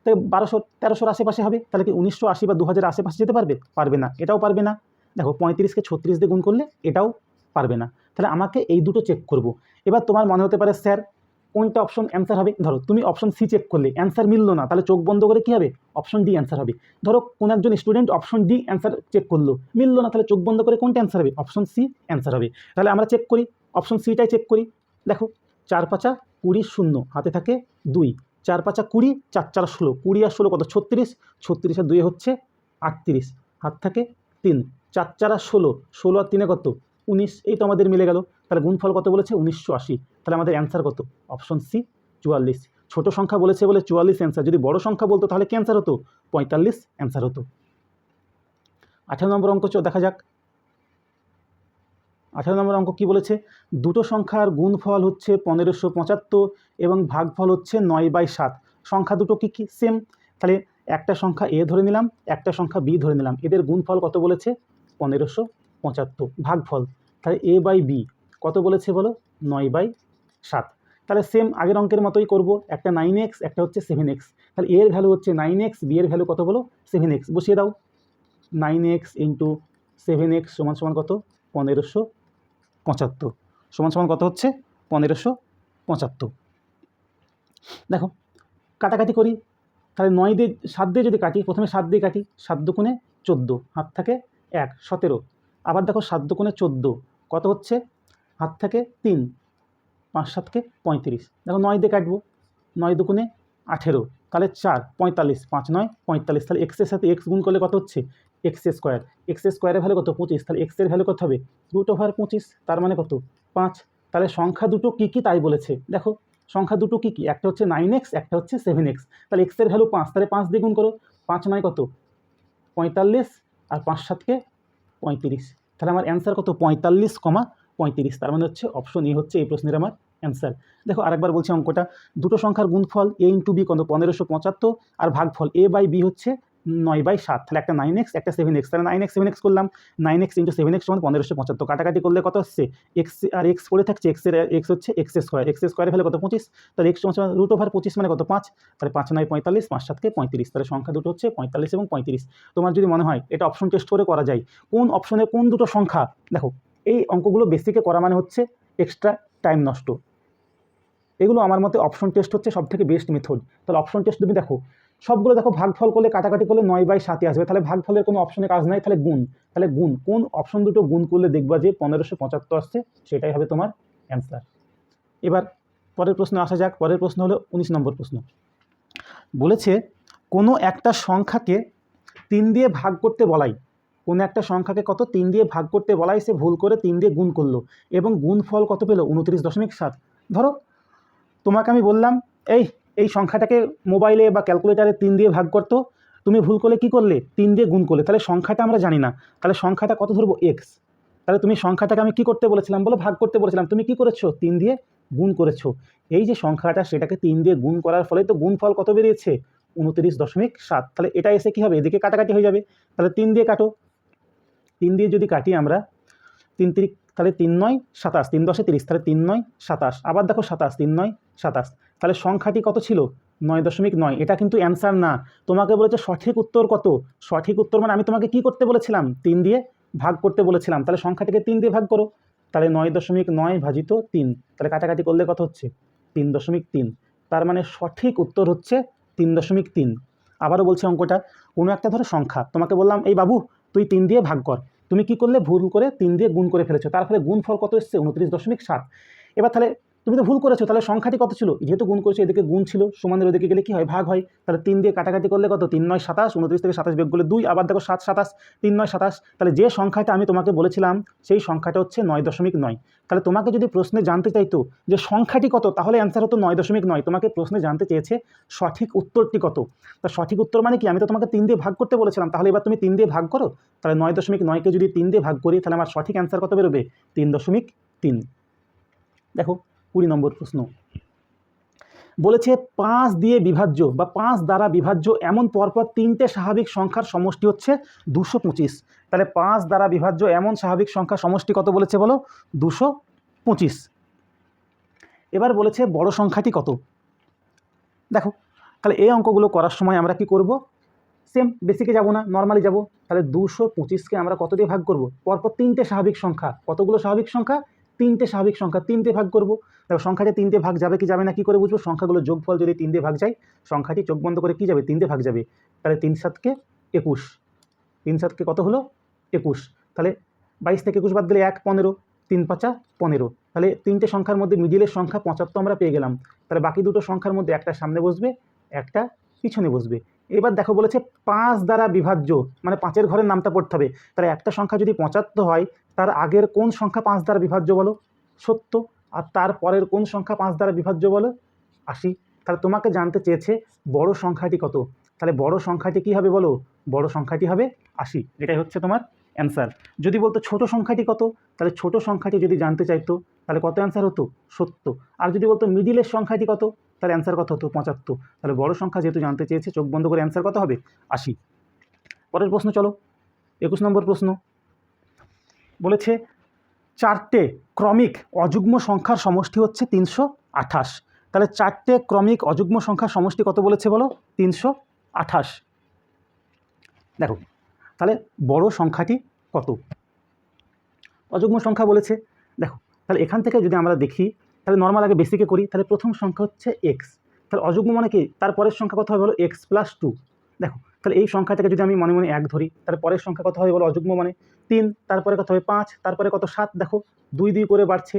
থেকে 1200 1300-র আশেপাশে হবে। তাহলে কি 1980 বা 2000-এর আশেপাশে যেতে পারবে, পারবে না, এটাও পারবে না। দেখো 35কে 36 দিয়ে গুণ করলে এটাও পারবে না। তাহলে আমাকে এই দুটো চেক করব। এবার তোমার মনে হতে পারে স্যার কোনটা অপশন অ্যান্সার হবে, ধরো তুমি অপশন সি চেক করলে অ্যান্সার মিললো না, তাহলে চোখ বন্ধ করে কী হবে, অপশন ডি অ্যান্সার হবে। ধরো কোনো একজন student option D answer check করলো, মিললো না, তাহলে চোখ বন্ধ করে কোনটা অ্যান্সার হবে, অপশন সি অ্যান্সার হবে। তাহলে আমরা চেক করি, অপশন সিটাই চেক করি। দেখো 4 5 20 0, হাতে থাকে 2, 4 5 20, 4 4 16, 20 আর 16 কত 36, 36 আর 2 হচ্ছে 38, হাত থাকে 3, 4 4 আর 16, 16 আর 3 কত 19, এই তো আমাদের মিলে গেল। তাহলে গুণফল কত বলেছে, 1980। তাহলে আমাদের অ্যান্সার কত, অপশন সি 44। ছোট সংখ্যা বলেছে বলে 44 অ্যান্সার, যদি বড় সংখ্যা বলতো তাহলে কি অ্যান্সার হতো, 45 অ্যান্সার হতো। 18 নম্বর অঙ্ক দেখা যাক। 18 নম্বর অঙ্ক কি বলেছে, দুটো সংখ্যার গুণফল হচ্ছে 1575 এবং ভাগফল হচ্ছে 9/7। সংখ্যা দুটো কি কি সেম, তাহলে একটা সংখ্যা এ ধরে নিলাম, একটা সংখ্যা বি ধরে নিলাম, এদের গুণফল কত বলেছে 1575, ভাগফল তাহলে এ বাই বি কত বলেছে বলো, 9/7। তাহলে সেম আগের অঙ্কের মতোই করব, একটা 9x একটা হচ্ছে 7x। তাহলে এর ভ্যালু হচ্ছে 9x, বি এর ভ্যালু কত বলো 7x, বসিয়ে দাও। 9x ইন্টু 7x সমান সমান কত, 1575 সমান সমান কত হচ্ছে 1575। দেখো কাটাকাটি করি, তাহলে 9 দিয়ে 7 দিয়ে যদি কাটি, প্রথমে 7 দিয়ে কাটি, 7 দুগুণে 14, হাত থাকে 1, 17। আবার দেখো 7 দুগুণে 14 কত হচ্ছে, হাত থাকে 3, 5 7 35। দেখো 9 দিয়ে কাটবো, 9 দুগুণে 18, তাহলে 4, 45, 5 9 45, তাহলে এক্সের সাথে এক্স গুণ করলে কত হচ্ছে এক্স স্কোয়ার, এক্স স্কোয়ারের ভ্যালু কত 25, তাহলে এক্সের ভ্যালু কত হবে √25, তার মানে কত 5। তাহলে সংখ্যা দুটো কী কী তাই বলেছে, দেখো সংখ্যা দুটো কী কী, একটা হচ্ছে 9x, একটা হচ্ছে 7x, তাহলে এক্সের ভ্যালু 5, তাহলে 5 দিয়ে গুণ করো, 5 9 কত 45, আর 5 7 35, তাহলে আমার অ্যান্সার কত 45,35, তার মানে হচ্ছে অপশন এ হচ্ছে এই প্রশ্নের আমার অ্যান্সার। দেখো আরেকবার বলছি অঙ্কটা, দুটো সংখ্যার গুণফল a ইন্টু বি কত 1575, আর ভাগফল a/b হচ্ছে 9/7, তাহলে একটা 9x একটা 7x, তাহলে 9x 7x করলাম, 9x ইন্টু 7x সমান 1575, কাটাকাটি করলে কত হচ্ছে এক্স আর এক্স পড়ে থাকছে, এক্স হচ্ছে এক্স স্কোয়ার ভ্যালু কত 25, তাহলে এক্স সমান √25 মানে কত 5, তাহলে 5 9 45, 5 7 35, তাহলে সংখ্যা দুটো হচ্ছে 45 এবং 35। তোমার যদি মনে হয় এটা অপশন টেস্ট করে করা যায়, কোন অপশনে কোন দুটো সংখ্যা, দেখো এই অঙ্কগুলো বেসিকে করা মানে হচ্ছে এক্সট্রা টাইম নষ্ট, এগুলো আমার মতে অপশন টেস্ট হচ্ছে সবথেকে বেস্ট মেথড। তাহলে অপশন টেস্ট তুমি দেখো সবগুলো দেখো ভাগফল করলে কাটাকাটি করলে 9/7 আসবে, তাহলে ভাগফলের কোনো অপশনে কাজ নাই, তাহলে গুণ কোন অপশন দুটো গুণ করলে দেখবা যে 1575 আসছে, সেটাই হবে তোমার অ্যান্সার। এবার পরের প্রশ্ন আসা যাক, পরের প্রশ্ন হলো 19 নম্বর প্রশ্ন। বলেছে কোনো একটা সংখ্যাকে 3 দিয়ে ভাগ করতে বলাই, কোনো একটা সংখ্যাকে কত 3 দিয়ে ভাগ করতে বলাই, সে ভুল করে 3 দিয়ে গুণ করলো এবং গুণফল কত পেলো 29.7। ধরো তোমাকে আমি বললাম এই সংখ্যাটাকে মোবাইলে বা ক্যালকুলেটারে 3 দিয়ে ভাগ করতো, তুমি ভুল করলে কী করলে 3 দিয়ে গুণ করলে, তাহলে সংখ্যাটা আমরা জানি না, তাহলে সংখ্যাটা কত ধরবো এক্স, তাহলে তুমি সংখ্যাটাকে আমি কী করতে বলেছিলাম বলো ভাগ করতে বলেছিলাম, তুমি কী করেছো 3 দিয়ে গুণ করেছো, এই যে সংখ্যাটা সেটাকে 3 দিয়ে গুণ করার ফলে তো গুণফল কত বেরিয়েছে 29.7, তাহলে এটা এসে কী হবে এদিকে কাটাকাটি হয়ে যাবে, তাহলে 3 দিয়ে কাটো, 3 দিয়ে যদি কাটি আমরা 3 3, তাহলে 3 9 27, 3 10 30, তাহলে 3 9 27, আবার দেখো 27, 3 9 27, তাহলে সংখ্যাটি কত ছিল 9.9, এটা কিন্তু অ্যান্সার না, তোমাকে বলেছে সঠিক উত্তর কত, সঠিক উত্তর মানে আমি তোমাকে কি করতে বলেছিলাম 3 দিয়ে ভাগ করতে বলেছিলাম, তাহলে সংখ্যাটিকে 3 দিয়ে ভাগ করো, তাহলে 9.9 ভাজিত 3, তাহলে কাটাকাটি করলে কত হচ্ছে 3.3, তার মানে সঠিক উত্তর হচ্ছে 3.3। আবারও বলছি অঙ্কটা, কোনো একটা ধরো সংখ্যা তোমাকে বললাম এই বাবু তুই 3 দিয়ে ভাগ কর, তুমি কি করলে ভুল করে 3 দিয়ে গুণ করে ফেলেছো, তার ফলে গুণফল কত এসছে 29.7। এবার তাহলে তুমি তো ভুল করেছো, তাহলে সংখ্যাটি কত ছিল, যেহেতু গুণ করেছো এদিকে গুণ ছিল, সমানের ওদিকে গেলে কি হয় ভাগ হয়, তাহলে 3 দিয়ে কাটাকাটি করলে কত 3 9 27, 29 থেকে 27 বিয়োগ করলে 2, আবার দেখো 7 27, 3 9 27, তাহলে যে সংখ্যাটা আমি তোমাকে বলেছিলাম সেই সংখ্যাটা হচ্ছে 9.9। তাহলে তোমাকে যদি প্রশ্নে জানতে চাইতো যে সংখ্যাটি কত, তাহলে অ্যান্সার হতো 9.9, তোমাকে প্রশ্নে জানতে চেয়েছে সঠিক উত্তরটি কত, তা সঠিক উত্তর মানে কি, আমি তো তোমাকে 3 দিয়ে ভাগ করতে বলেছিলাম, তাহলে এবার তুমি 3 দিয়ে ভাগ করো, তাহলে 9.9কে যদি 3 দিয়ে ভাগ করি তাহলে আমার সঠিক অ্যান্সার কত বেরোবে 3.3। দেখো 20 নম্বর প্রশ্ন, বলেছে 5 দিয়ে বিভাজ্য বা 5 দ্বারা বিভাজ্য এমন পরপর 3টে স্বাভাবিক সংখ্যার সমষ্টি হচ্ছে 225, তাহলে 5 দ্বারা বিভাজ্য এমন স্বাভাবিক সংখ্যার সমষ্টি কত বলেছে বলো 225। এবার বলেছে বড় সংখ্যাটি কত, দেখো তাহলে এই অঙ্কগুলো করার সময় আমরা কি করব, সেম বেসিকে যাব না, নর্মালি যাব, তাহলে 225কে আমরা কত দিয়ে ভাগ করব, পরপর 3টে স্বাভাবিক সংখ্যা, কতগুলো স্বাভাবিক সংখ্যা 3টে স্বাভাবিক সংখ্যা, 3 দিয়ে ভাগ করব, দেখো সংখ্যাটি 3 দিয়ে ভাগ যাবে কি যাবে না কি করে বুঝবো, সংখ্যাগুলো যোগফল যদি 3 দিয়ে ভাগ যায় সংখ্যাটি চোখ বন্ধ করে কি যাবে 3 দিয়ে ভাগ যাবে, তাহলে 3 7 21, 3 7 কত হলো 21, তাহলে 22 থেকে 21 বাদ দিলে 1 15, 3 5 15, তাহলে 3টে সংখ্যার মধ্যে মিডিলের সংখ্যা 75 আমরা পেয়ে গেলাম, তাহলে বাকি দুটো সংখ্যার মধ্যে একটা সামনে বসবে একটা পিছনে বসবে। এবার দেখো বলেছে 5 দ্বারা বিভাজ্য মানে 5-এর ঘরের নামটা পড়তে হবে, তাহলে একটা সংখ্যা যদি 75 হয় তার আগের কোন সংখ্যা 5 দ্বারা বিভাজ্য বলো 70, আর তার পরের কোন সংখ্যা 5 দ্বারা বিভাজ্য বলো 80, তাহলে তোমাকে জানতে চেয়েছে বড় সংখ্যাটি কত, তাহলে বড় সংখ্যাটি কি হবে বলো, বড় সংখ্যাটি হবে 80, এটাই হচ্ছে তোমার অ্যান্সার। যদি বলতো ছোট সংখ্যাটি কত, তাহলে ছোট সংখ্যাটি যদি জানতে চাইতো তাহলে কত অ্যান্সার হতো 70, আর যদি বলতো মিডিলের সংখ্যাটি কত তাহলে অ্যান্সার কত হতো 75, তাহলে বড় সংখ্যা যেহেতু জানতে চেয়েছে চোখ বন্ধ করে অ্যান্সার কত হবে 80। পরের প্রশ্ন চলো 21 নম্বর প্রশ্ন, বলেছে 4টে ক্রমিক অযুগ্ম সংখ্যার সমষ্টি হচ্ছে 328, তাহলে 4টে ক্রমিক অযুগ্ম সংখ্যার সমষ্টি কত বলেছে বলো 328। দেখো তাহলে বড় সংখ্যাটি কত, অযুগ্ম সংখ্যা বলেছে, দেখো তাহলে এখান থেকে যদি আমরা দেখি তাহলে নর্মাল আগে বেসিকে করি, তাহলে প্রথম সংখ্যা হচ্ছে এক্স, তাহলে অযুগ্ম মানে কি তার পরের সংখ্যা কত হবে বলো এক্স প্লাস 2, দেখো তাহলে এই সংখ্যাটাকে যদি আমি মনে মনে 1 ধরি তাহলে পরের সংখ্যা কত হবে বলো অযুগ্ম মানে 3, তারপরে কত হবে 5, তারপরে কত 7, দেখো 2 2 করে বাড়ছে,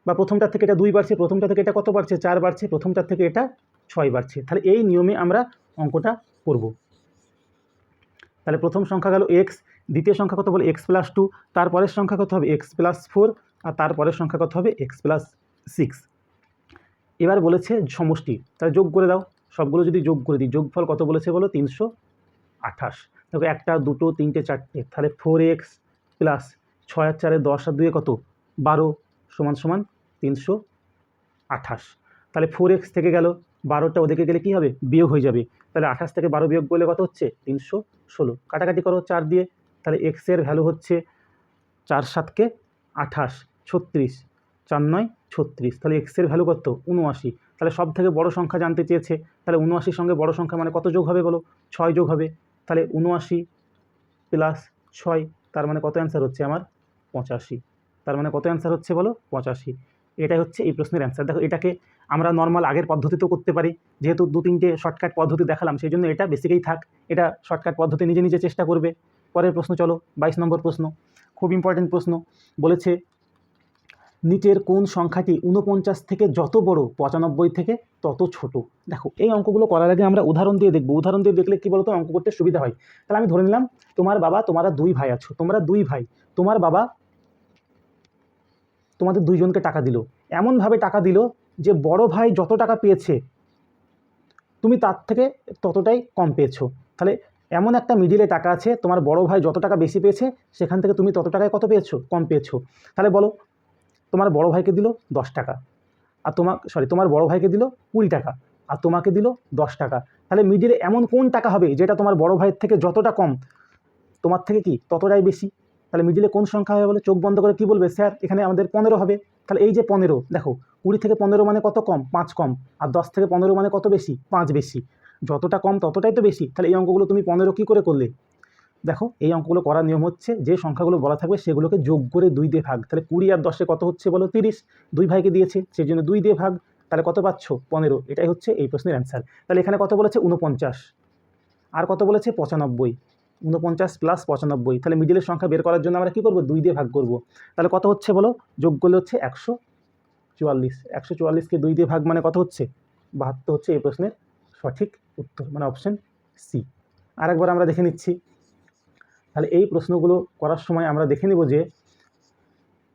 বা প্রথমটার থেকে এটা 2 বাড়ছে, প্রথমটা থেকে এটা কত বাড়ছে 4 বাড়ছে, প্রথমটার থেকে এটা 6 বাড়ছে। তাহলে এই নিয়মে আমরা অঙ্কটা করব। তাহলে প্রথম সংখ্যা গেল এক্স, দ্বিতীয় সংখ্যা কত বলে x+2, তারপরের সংখ্যা কত হবে x+4, আর তারপরের সংখ্যা কত হবে x+6। এবার বলেছে সমষ্টি, তাহলে যোগ করে দাও, সবগুলো যদি যোগ করে দিই যোগফল কত বলেছে বলো 328। দেখো 1 2 3 4, তাহলে 4x প্লাস 6 আর 4 10 আর 2 কত 12 সমান সমান 328। তাহলে 4x থেকে গেল 12টা ওদিকে গেলে কি হবে বিয়োগ হয়ে যাবে, তাহলে 28 থেকে 12 বিয়োগ করলে কত হচ্ছে 316। কাটাকাটি করো 4 দিয়ে, তাহলে x এর ভ্যালু হচ্ছে 4 7 কে 28 36, 4 9 36, তাহলে x এর ভ্যালু কত 79। তাহলে সব থেকে বড় সংখ্যা জানতে চেয়েছে, তাহলে 79 সঙ্গে বড় সংখ্যা মানে কত যোগ হবে বলো 6 যোগ হবে, তাহলে 79 প্লাস 6, তার মানে কত অ্যান্সার হচ্ছে আমার 85। তার মানে কত অ্যান্সার হচ্ছে বলো 85। এটাই হচ্ছে এই প্রশ্নের অ্যান্সার। দেখো এটাকে আমরা নর্মাল আগের পদ্ধতিতেও করতে পারি, যেহেতু 2-3টে শর্টকাট পদ্ধতি দেখালাম সেই জন্য এটা বেসিকেই থাক, এটা শর্টকাট পদ্ধতি নিজে নিজে চেষ্টা করবে। পরের প্রশ্ন চলো 22 নম্বর প্রশ্ন, খুব ইম্পর্টেন্ট প্রশ্ন। বলেছে নিচের কোন সংখ্যাটি 49 থেকে যত বড় 95 থেকে তত ছোট। দেখো এই অঙ্কগুলো করার আগে আমরা উদাহরণ দিয়ে দেখব, উদাহরণ দিয়ে দেখলে কি বলতো অঙ্ক করতে সুবিধা হয়। তাহলে আমি ধরে নিলাম তোমার বাবা, তোমরা 2 ভাই আছো, তোমরা 2 ভাই, তোমার বাবা তোমাদের 2 জনকে টাকা দিল, এমনভাবে টাকা দিল যে বড় ভাই যত টাকা পেয়েছে তুমি তার থেকে ততটাই কম পেয়েছো। তাহলে এমন একটা মিডিলে টাকা আছে, তোমার বড় ভাই যত টাকা বেশি পেয়েছে সেখান থেকে তুমি তত টাকায় কত পেয়েছো কম পেয়েছো। তাহলে বলো তোমার বড় ভাইকে দিল 10 টাকা, আর তোমার বড় ভাইকে দিল 20 টাকা, আর তোমাকে দিল 10 টাকা। তাহলে মিডিলে এমন কোন টাকা হবে যেটা তোমার বড় ভাইয়ের থেকে যতটা কম তোমার থেকে কি ততটাই বেশি। তাহলে মিডিলে কোন সংখ্যা হবে বলে চোখ বন্ধ করে কি বলবে স্যার এখানে আমাদের 15 হবে। তাহলে এই যে 15, দেখো 20 থেকে 15 মানে কত কম 5 কম, আর 10 থেকে 15 মানে কত বেশি 5 বেশি, যতটা কম ততটাই তো বেশি। তাহলে এই অঙ্কগুলো তুমি 15 কী করে করলে। দেখো এই অঙ্কগুলো করার নিয়ম হচ্ছে যে সংখ্যাগুলো বলা থাকবে সেগুলোকে যোগ করে 2 দিয়ে ভাগ। তাহলে 20 আর 10 কত হচ্ছে বলো 30, 2 ভাইকে দিয়েছে সেই জন্য 2 দিয়ে ভাগ, তাহলে কত পাচ্ছ 15। এটাই হচ্ছে এই প্রশ্নের অ্যান্সার। তাহলে এখানে কত বলেছে 49, আর কত বলেছে 95, 49 প্লাস 95, তাহলে মিডিলের সংখ্যা বের করার জন্য আমরা কী করবো 2 দিয়ে ভাগ করব। তাহলে কত হচ্ছে বলো যোগ করলে হচ্ছে 144, 144কে 2 দিয়ে ভাগ মানে কত হচ্ছে 72 হচ্ছে এই প্রশ্নের সঠিক উত্তর, মানে অপশন সি। আরেকবার আমরা দেখে নিচ্ছি। তাহলে এই প্রশ্নগুলো করার সময় আমরা দেখে নেব যে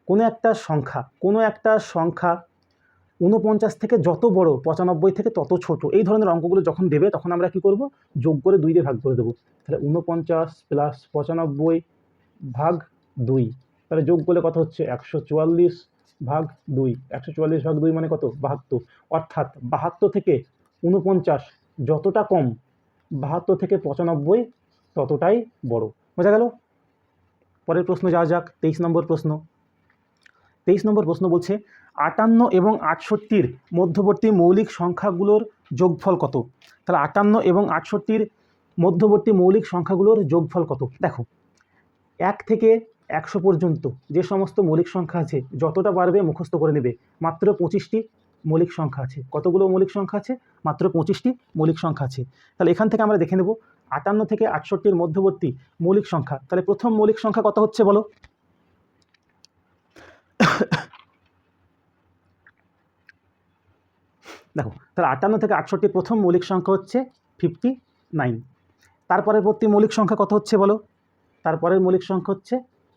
কোনো একটা সংখ্যা 49 থেকে যত বড় 95 থেকে তত ছোট, এই ধরনের অঙ্কগুলো যখন দেবে তখন আমরা কি করব যোগ করে 2 দিয়ে ভাগ করে দেবো। তাহলে 49 প্লাস 95 ভাগ 2, তাহলে যোগ করলে কত হচ্ছে 144 ভাগ 2, 144 ভাগ 2 মানে কত 72, অর্থাৎ 72 থেকে 49 যতটা কম 72 থেকে 95 ততটাই বড়। বোঝা গেল। পরের প্রশ্ন যাওয়া যাক, 23 নম্বর প্রশ্ন। 23 নম্বর প্রশ্ন বলছে 58 এবং 68-র মধ্যবর্তী মৌলিক সংখ্যাগুলোর যোগফল কত। তাহলে 58 এবং 68-র মধ্যবর্তী মৌলিক সংখ্যাগুলোর যোগফল কত। দেখো 1 থেকে 100 পর্যন্ত যে সমস্ত মৌলিক সংখ্যা আছে যতটা পারবে মুখস্থ করে নেবে। মাত্র 25টি মৌলিক সংখ্যা আছে। কতগুলো মৌলিক সংখ্যা আছে মাত্র 25টি মৌলিক সংখ্যা আছে। তাহলে এখান থেকে আমরা দেখে নেব 58 থেকে 68-র মধ্যবর্তী মৌলিক সংখ্যা। তাহলে প্রথম মৌলিক সংখ্যা কত হচ্ছে বলো। দেখো তাহলে 58 থেকে 68 প্রথম মৌলিক সংখ্যা হচ্ছে 59। তার পরবর্তী মৌলিক সংখ্যা কত হচ্ছে বলো, তারপরের মৌলিক সংখ্যা হচ্ছে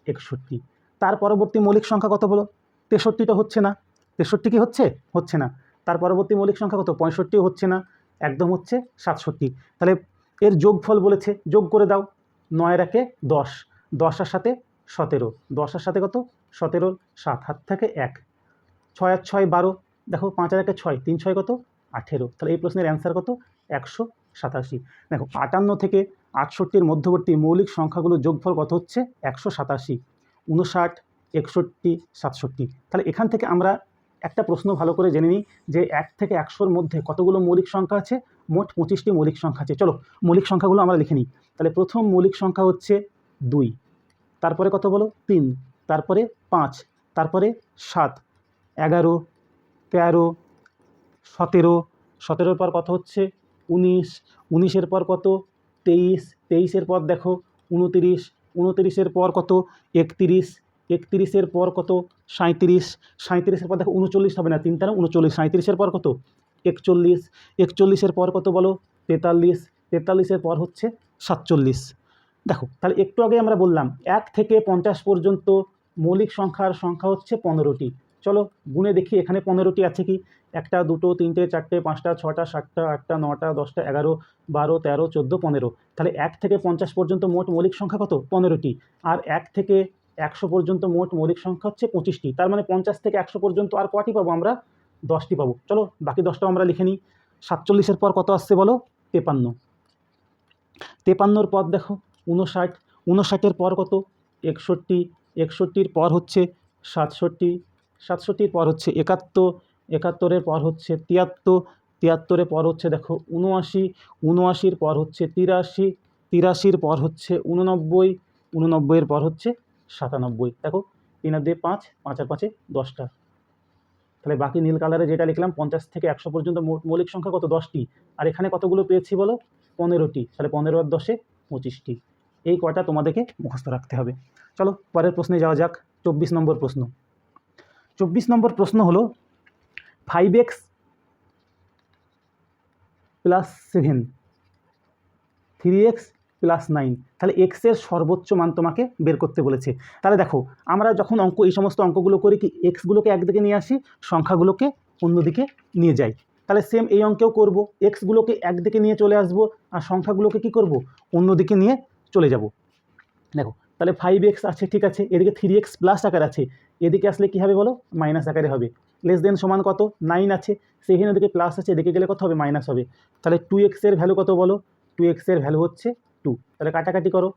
61। তার পরবর্তী মৌলিক সংখ্যা কত বলো 63টা হচ্ছে না, 63 কি হচ্ছে না। তার পরবর্তী মৌলিক সংখ্যা কত 65 হচ্ছে না, একদম হচ্ছে 67। তাহলে এর যোগফল বলেছে, যোগ করে দাও। 9 এর 10, 10 এর সাথে 17, 10 এর সাথে কত 17, 7 হাত থেকে 1, 6 আর 6 12, দেখো 5 আর 6, 3 6 কত 18। তাহলে এই প্রশ্নের অ্যান্সার কত 187। দেখো 58 থেকে 68-র মধ্যবর্তী মৌলিক সংখ্যাগুলোর যোগফল কত হচ্ছে 187, 59, 61, 67। তাহলে এখান থেকে আমরা একটা প্রশ্ন ভালো করে জেনে নিই যে 1 থেকে 100-র মধ্যে কতগুলো মৌলিক সংখ্যা আছে, মোট 25টি মৌলিক সংখ্যা আছে। চলো মৌলিক সংখ্যাগুলো আমরা লিখে নিই। তাহলে প্রথম মৌলিক সংখ্যা হচ্ছে 2, তারপরে কত বলো 3, তারপরে 5, তারপরে 7, 11, 13, 17, 17-র পর কত হচ্ছে 19, 19-এর পর কত 23, 23-এর পর দেখো 29, 29-এর পর কত 31, 31-এর পর কত 37, 37-এর পর দেখো 39 হবে না, 3 × 39, 37-এর পর কত 41, 41-এর পর কত বলো 43, 43-এর পর হচ্ছে 47। দেখো তাহলে একটু আগে আমরা বললাম 1 থেকে 50 পর্যন্ত মৌলিক সংখ্যার সংখ্যা হচ্ছে 15টি। চলো গুণে দেখি এখানে 15টি আছে কি, 1, 2, 3, 4, 5, 6, 7, 8, 9, 10, 11, 12, 13, 14, 15। তাহলে 1 থেকে 50 পর্যন্ত মোট মৌলিক সংখ্যা কত 15টি, আর 1 থেকে 100 পর্যন্ত মোট মৌলিক সংখ্যা হচ্ছে 25টি। তার মানে 50 থেকে 100 পর্যন্ত আর কটি পাবো আমরা 10টি পাবো। চলো বাকি 10টাও আমরা লিখে নিই। 47-এর পর কত আসছে বলো 53, 53-র পর দেখো 59, 59-এর পর কত 61, 61-র পর হচ্ছে 67, 67-র পর হচ্ছে 71, 71-এর পর হচ্ছে 73, 73-এর পর হচ্ছে দেখো 79, 79-র পর হচ্ছে 83, 83-র পর হচ্ছে 89, 89-এর পর হচ্ছে 97। দেখো 3 আর 2 5, 5 আর 5 10টা। তাহলে বাকি নীল কালারে যেটা লিখলাম 50 থেকে 100 পর্যন্ত মৌলিক সংখ্যা কত 10টি, আর এখানে কতগুলো পেয়েছি বলো 15টি। তাহলে 15 আর 10-এ 25টি। এই কয়টা তোমাদেরকে মুখস্থ রাখতে হবে। চলো পরের প্রশ্নে যাওয়া যাক। 24 নম্বর প্রশ্ন। 24 নম্বর প্রশ্ন হলো 5x + 7, 3x + 9। তাহলে এক্সের সর্বোচ্চ মান তোমাকে বের করতে বলেছে। তাহলে দেখো আমরা যখন এই সমস্ত অঙ্কগুলো করি কি এক্সগুলোকে একদিকে নিয়ে আসি, সংখ্যাগুলোকে অন্যদিকে নিয়ে যাই। তাহলে সেম এই অঙ্কেও করব, এক্সগুলোকে একদিকে নিয়ে চলে আসব আর সংখ্যাগুলোকে কি করব অন্যদিকে নিয়ে চলে যাব। দেখো তাহলে 5x আছে, ঠিক আছে, এদিকে 3x প্লাস আকার আছে, এদিকে আসলে কি হবে বলো মাইনাস আকারে হবে। লেস দেন সমান কত 9 আছে, সেখানে এদিকে প্লাস আছে, এদিকে গেলে কত হবে মাইনাস হবে। তাহলে 2x এর ভ্যালু কত বলো, 2x এর ভ্যালু হচ্ছে 2। তাহলে কাটাকাটি করো,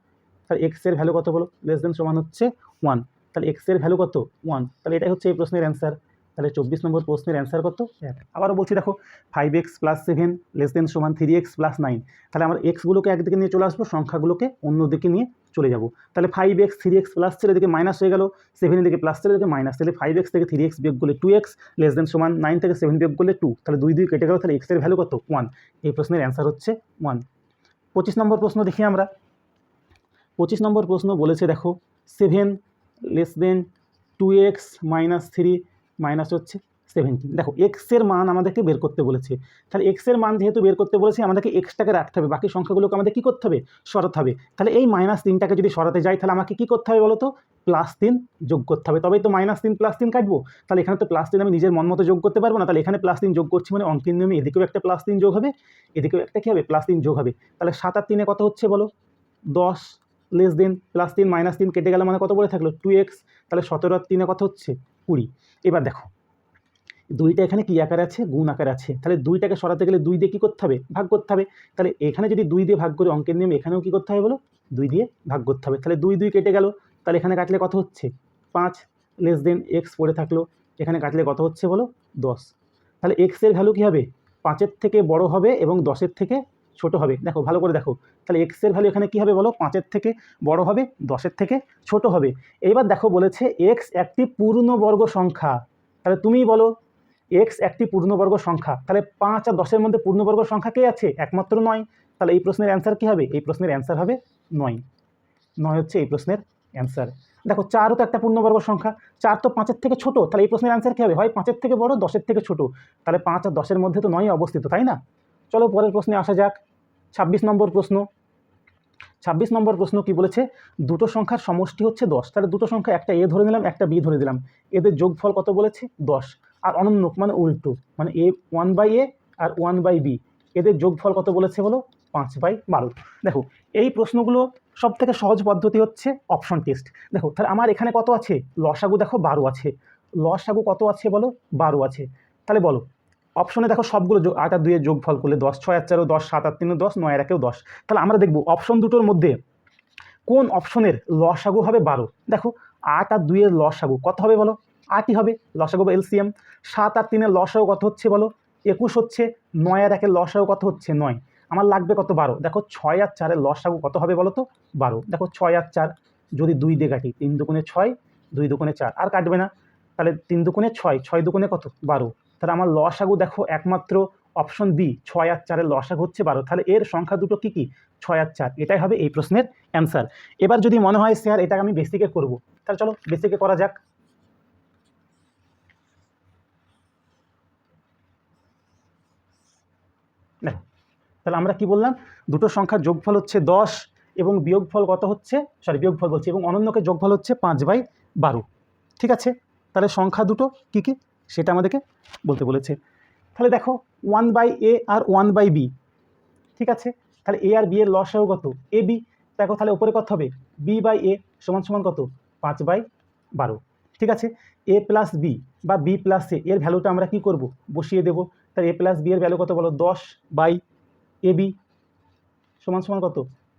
তাহলে x এর ভ্যালু কত বলো, লেস দেন সমান হচ্ছে 1। তাহলে x এর ভ্যালু কত 1। তাহলে এটাই হচ্ছে এই প্রশ্নের অ্যান্সার। তাহলে 24 নম্বর প্রশ্নের অ্যান্সার কত 1। আবারও বলছি দেখো 5x + 7 লেস দেন সমান 3x + 9। তাহলে আমরা এক্সগুলোকে একদিকে নিয়ে চলে আসবো, সংখ্যাগুলোকে অন্যদিকে নিয়ে চলে যাব। তাহলে 5x 3x প্লাস ছিল, এদিকে মাইনাস হয়ে গেল, 7 এদিকে প্লাস ছিল, এদিকে মাইনাস। তাহলে 5x থেকে 3x বিয়োগ করলে 2x লেস দেন সমান 9 থেকে 7 বিয়োগ করলে 2। তাহলে 2 2 কেটে গেল, তাহলে x এর ভ্যালু কত 1। এই প্রশ্নের অ্যান্সার হচ্ছে 1। 25 নম্বর প্রশ্ন দেখি আমরা। 25 নম্বর প্রশ্ন বলেছে দেখো 7 লেস দেন 2x - 3 মাইনাস হচ্ছে 17। দেখো এক্সের মান আমাদেরকে বের করতে বলেছে। তাহলে এক্সের মান যেহেতু বের করতে বলেছে আমাদেরকে এক্সটাকে রাখতে হবে, বাকি সংখ্যাগুলোকে আমাদের কী করতে হবে সরাতে হবে। তাহলে এই -3টাকে যদি সরাতে যাই তাহলে আমাকে কী করতে হবে বলো তো +3 যোগ করতে হবে, তবেই তো -3 +3 কাটবো। তাহলে এখানে তো +3 আমি নিজের মন মতো যোগ করতে পারবো না, তাহলে এখানে +3 যোগ করছি মানে অঙ্কের নিয়মে এদিকেও একটা +3 যোগ হবে, এদিকেও একটা কী হবে +3 যোগ হবে। তাহলে 7 আর 3 কত হচ্ছে বলো 10 লেস দেন +3 -3 কেটে গেলে মানে কত পড়ে থাকলো 2x। তাহলে 17 আর 3 কত হচ্ছে 20। এবার দেখো 2টা এখানে কী আকারে আছে গুণ আকারে আছে, তাহলে 2টাকে সরাতে গেলে 2 দিয়ে কী করতে হবে ভাগ করতে হবে। তাহলে এখানে যদি 2 দিয়ে ভাগ করে অঙ্কের নিয়মে এখানেও কী করতে হবে বলো 2 দিয়ে ভাগ করতে হবে। তাহলে 2 2 কেটে গেল, তাহলে এখানে কাটলে কত হচ্ছে 5 লেস দেন x পড়ে থাকলো, এখানে কাটলে কত হচ্ছে বলো 10। তাহলে x এর ভ্যালু কী হবে 5-এর থেকে বড় হবে এবং 10-এর থেকে ছোট হবে। দেখো ভালো করে দেখো, তাহলে x এর ভ্যালু এখানে কী হবে বলো 5-এর থেকে বড় হবে, 10-এর থেকে ছোট হবে। এইবার দেখো বলেছে x একটি পূর্ণবর্গ সংখ্যা। তাহলে তুমিই বলো x একটি পূর্ণবর্গ সংখ্যা, তাহলে 5 আর 10-এর মধ্যে পূর্ণবর্গ সংখ্যা কে আছে একমাত্র 9। তাহলে এই প্রশ্নের অ্যান্সার কী হবে, এই প্রশ্নের অ্যান্সার হবে 9। 9 হচ্ছে এই প্রশ্নের অ্যান্সার। দেখো 4ও তো একটা পূর্ণবর্গ সংখ্যা, 4 তো 5-এর থেকে ছোট, তাহলে এই প্রশ্নের অ্যান্সার কী হবে হয় 5-এর থেকে বড় 10-এর থেকে ছোট। তাহলে 5 আর 10-এর মধ্যে তো 9 অবস্থিত, তাই না। চলো পরের প্রশ্নে আসা যাক। 26 নম্বর প্রশ্ন। 26 নম্বর প্রশ্ন কি বলেছে দুটো সংখ্যার সমষ্টি হচ্ছে 10। তাহলে দুটো সংখ্যা একটা a ধরে নিলাম একটা b ধরে দিলাম, এদের যোগফল কত বলেছে 10। আর অনন্য মানে উল্টো মানে a 1/a আর 1/b, এদের যোগফল কত বলেছে বলো 5/12। দেখো এই প্রশ্নগুলো সব থেকে সহজ পদ্ধতি হচ্ছে অপশন টেস্ট। দেখো তাহলে আমার এখানে কত আছে লসাগু দেখো 12 আছে, লসাগু কত আছে বলো 12 আছে। তাহলে বলো অপশনে দেখো সবগুলো 8 আর 2-এর যোগফল করলে 10, 6 আর 4 10, 7 আর 3 10, 9 আর 1 10। তাহলে আমরা দেখব অপশন দুটোর মধ্যে কোন অপশনের লসাগু হবে 12। দেখো 8 আর 2-এর লসাগু কত হবে বলো 8ই হবে, লসাগু বা এলসিএম। 7 আর 3-এর লসাগু কত হচ্ছে বলো 21 হচ্ছে, 9 আর 1-এর লসাগু কত হচ্ছে 9। আমার লাগবে কত 12। দেখো 6 আর 4-এর লসাগু কত হবে বলো তো 12। দেখো 6 আর 4 যদি 2 দিয়ে কাটি 3 দুগুণে 6 2 দুগুণে 4 আর কাটবে না, তাহলে 3 দুগুণে 6 6 দুগুণে কত 12। তাহলে আমার লসাগু দেখো একমাত্র অপশন বি 6 আর 4-এর লসাগু হচ্ছে 12। তাহলে এর সংখ্যা দুটো কী কী 6 আর 4, এটাই হবে এই প্রশ্নের অ্যান্সার। এবার যদি মনে হয় স্যার এটা আমি বেসিকে করব, তাহলে চলো বেসিকে করা যাক। দেখো, তাহলে আমরা কি বললাম, দুটো সংখ্যার যোগফল হচ্ছে 10 এবং বিয়োগফল কত হচ্ছে, বিয়োগফল বলছি, এবং অনন্যকে যোগফল হচ্ছে 5/12। ঠিক আছে, তাহলে সংখ্যা দুটো কি কি সেটা আমাদেরকে বলতে বলেছে। তাহলে দেখো 1/a আর 1/b, ঠিক আছে, তাহলে এ আর বি এর লসাগু কত, এ বি। দেখো তাহলে উপরে কত হবে, b/a সমান সমান কত, 5/12। ঠিক আছে, a প্লাস বি বা বি প্লাস এ এর ভ্যালুটা আমরা কি করব, বসিয়ে দেবো। তাহলে a প্লাস বি এর ভ্যালু কত বলো, 10/ab সমান সমান কত,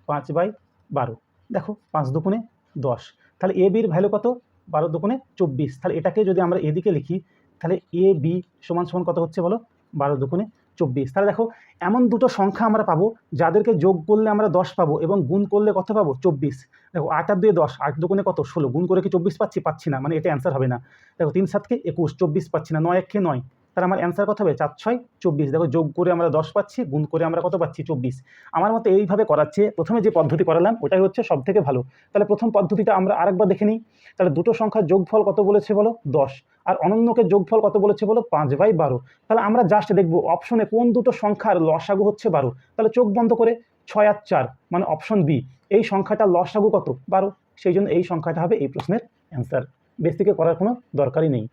5/12। দেখো 5 দুগুণে 10, তাহলে এ বির ভ্যালু কত, 12 দুগুণে 24। তাহলে এটাকে যদি আমরা এদিকে লিখি, তাহলে এ বি সমান সমান কত হচ্ছে বলো, 12 দুগুণে 24। তাহলে দেখো এমন দুটো সংখ্যা আমরা পাবো যাদেরকে যোগ করলে আমরা 10 পাবো এবং গুণ করলে কত পাবো, 24। দেখো 8 আর 2 10, 8 দুগুণে কত, 16, গুণ করে কি 24 পাচ্ছি না, মানে এটা অ্যান্সার হবে না। দেখো 3 7 21, 24 পাচ্ছি না, 9 1 9, তাহলে আমার অ্যান্সার কত হবে, 4 6 24। দেখো যোগ করে আমরা 10 পাচ্ছি, গুণ করে আমরা কত পাচ্ছি, 24। আমার মতে এইভাবে করাচ্ছে, প্রথমে যে পদ্ধতি করালাম ওটাই হচ্ছে সব থেকে ভালো। তাহলে প্রথম পদ্ধতিটা আমরা আরেকবার দেখে নিই। তাহলে দুটো সংখ্যার যোগফল কত বলেছে বলো, 10, আর অনন্যকে যোগফল কত বলেছে বলো, 5/12। তাহলে আমরা জাস্ট দেখবো অপশনে কোন দুটো সংখ্যার লসাগু হচ্ছে 12। তাহলে চোখ বন্ধ করে 6 আর 4 মানে অপশন বি, এই সংখ্যাটার লসাগু কত, 12। সেই জন্য এই সংখ্যাটা হবে এই প্রশ্নের অ্যান্সার, বেসিকে করার কোনো দরকারই নেই।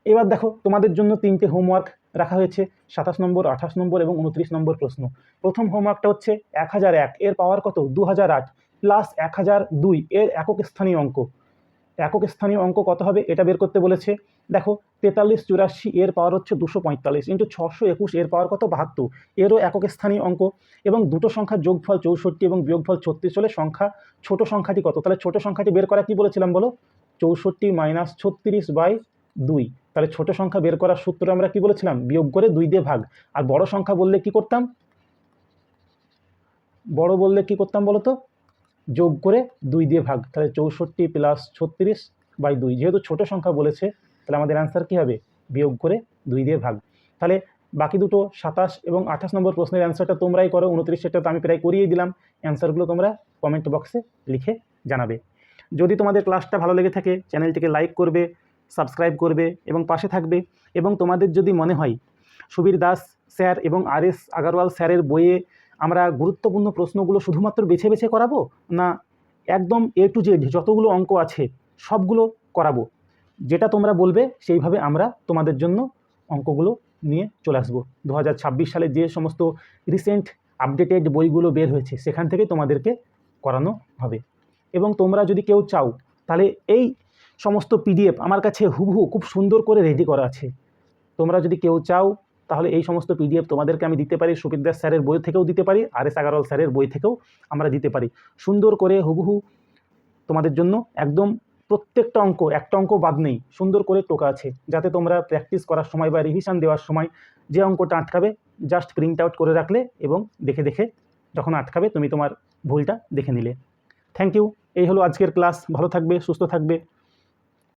এবার দেখো তোমাদের জন্য 3টে হোমওয়ার্ক রাখা হয়েছে, 27 নম্বর, 28 নম্বর এবং 29 নম্বর প্রশ্ন। প্রথম হোমওয়ার্কটা হচ্ছে 1001 এর পাওয়ার কত, 2008 প্লাস 1002 এর একক স্থানীয় অঙ্ক। একক স্থানীয় অঙ্ক কত হবে এটা বের করতে বলেছে। দেখো 43 84 এর পাওয়ার হচ্ছে 245 ইন্টু 621 এর পাওয়ার কত, 72, এরও একক স্থানীয় অঙ্ক। এবং দুটো সংখ্যার যোগফল 64 এবং বিয়োগফল 36 হলে সংখ্যা, ছোট সংখ্যাটি কত। তাহলে ছোট সংখ্যাটি বের করা কি বলেছিলাম বলো, 64 - 36/2। তাহলে ছোট সংখ্যা বের করার সূত্র আমরা কি বলেছিলাম, বিয়োগ করে 2 দিয়ে ভাগ। আর বড় সংখ্যা বললে কি করতাম, বড় বললে কি করতাম বলো তো, যোগ করে 2 দিয়ে ভাগ। তাহলে 64 + 36/2, যেহেতু ছোট সংখ্যা বলেছে তাহলে আমাদের অ্যান্সার কী হবে, বিয়োগ করে 2 দিয়ে ভাগ। তাহলে বাকি দুটো 27 এবং 28 নম্বর প্রশ্নের অ্যান্সারটা তোমরাই করো, 29টা তো আমি প্রায় করিয়ে দিলাম। অ্যান্সারগুলো তোমরা কমেন্ট বক্সে লিখে জানাবে। যদি তোমাদের ক্লাসটা ভালো লেগে থাকে চ্যানেলটিকে লাইক করবে, সাবস্ক্রাইব করবে এবং পাশে থাকবে। এবং তোমাদের যদি মনে হয় সুবীর দাস স্যার এবং RS আগারওয়াল স্যারের বইয়ে আমরা গুরুত্বপূর্ণ প্রশ্নগুলো শুধুমাত্র বেছে বেছে করাবো, না একদম A to Z যতগুলো অঙ্ক আছে সবগুলো করাবো, যেটা তোমরা বলবে সেইভাবে আমরা তোমাদের জন্য অঙ্কগুলো নিয়ে চলে আসবো। 2026 সালে যে সমস্ত রিসেন্ট আপডেটেড বইগুলো বের হয়েছে সেখান থেকে তোমাদেরকে করানো হবে। এবং তোমরা যদি কেউ চাও তাহলে এই সমস্ত PDF আমার কাছে হুবহু খুব সুন্দর করে রেডি করা আছে। তোমরা যদি কেউ চাও তাহলে এই সমস্ত PDF তোমাদেরকে আমি দিতে পারি, সুবীর দাস স্যারের বই থেকেও দিতে পারি, RS আগারওয়াল স্যারের বই থেকেও আমরা দিতে পারি। সুন্দর করে হুবহু তোমাদের জন্য একদম প্রত্যেকটা অঙ্ক, একটা অঙ্ক বাদ নেই, সুন্দর করে টোকা আছে, যাতে তোমরা প্র্যাকটিস করার সময় বা রিভিশন দেওয়ার সময় যে অঙ্কটা আটকাবে জাস্ট প্রিন্ট আউট করে রাখলে এবং দেখে দেখে যখন আটকাবে তুমি তোমার ভুলটা দেখে নিলে। Thank you. এই হলো আজকের ক্লাস। ভালো থাকবে, সুস্থ থাকবে।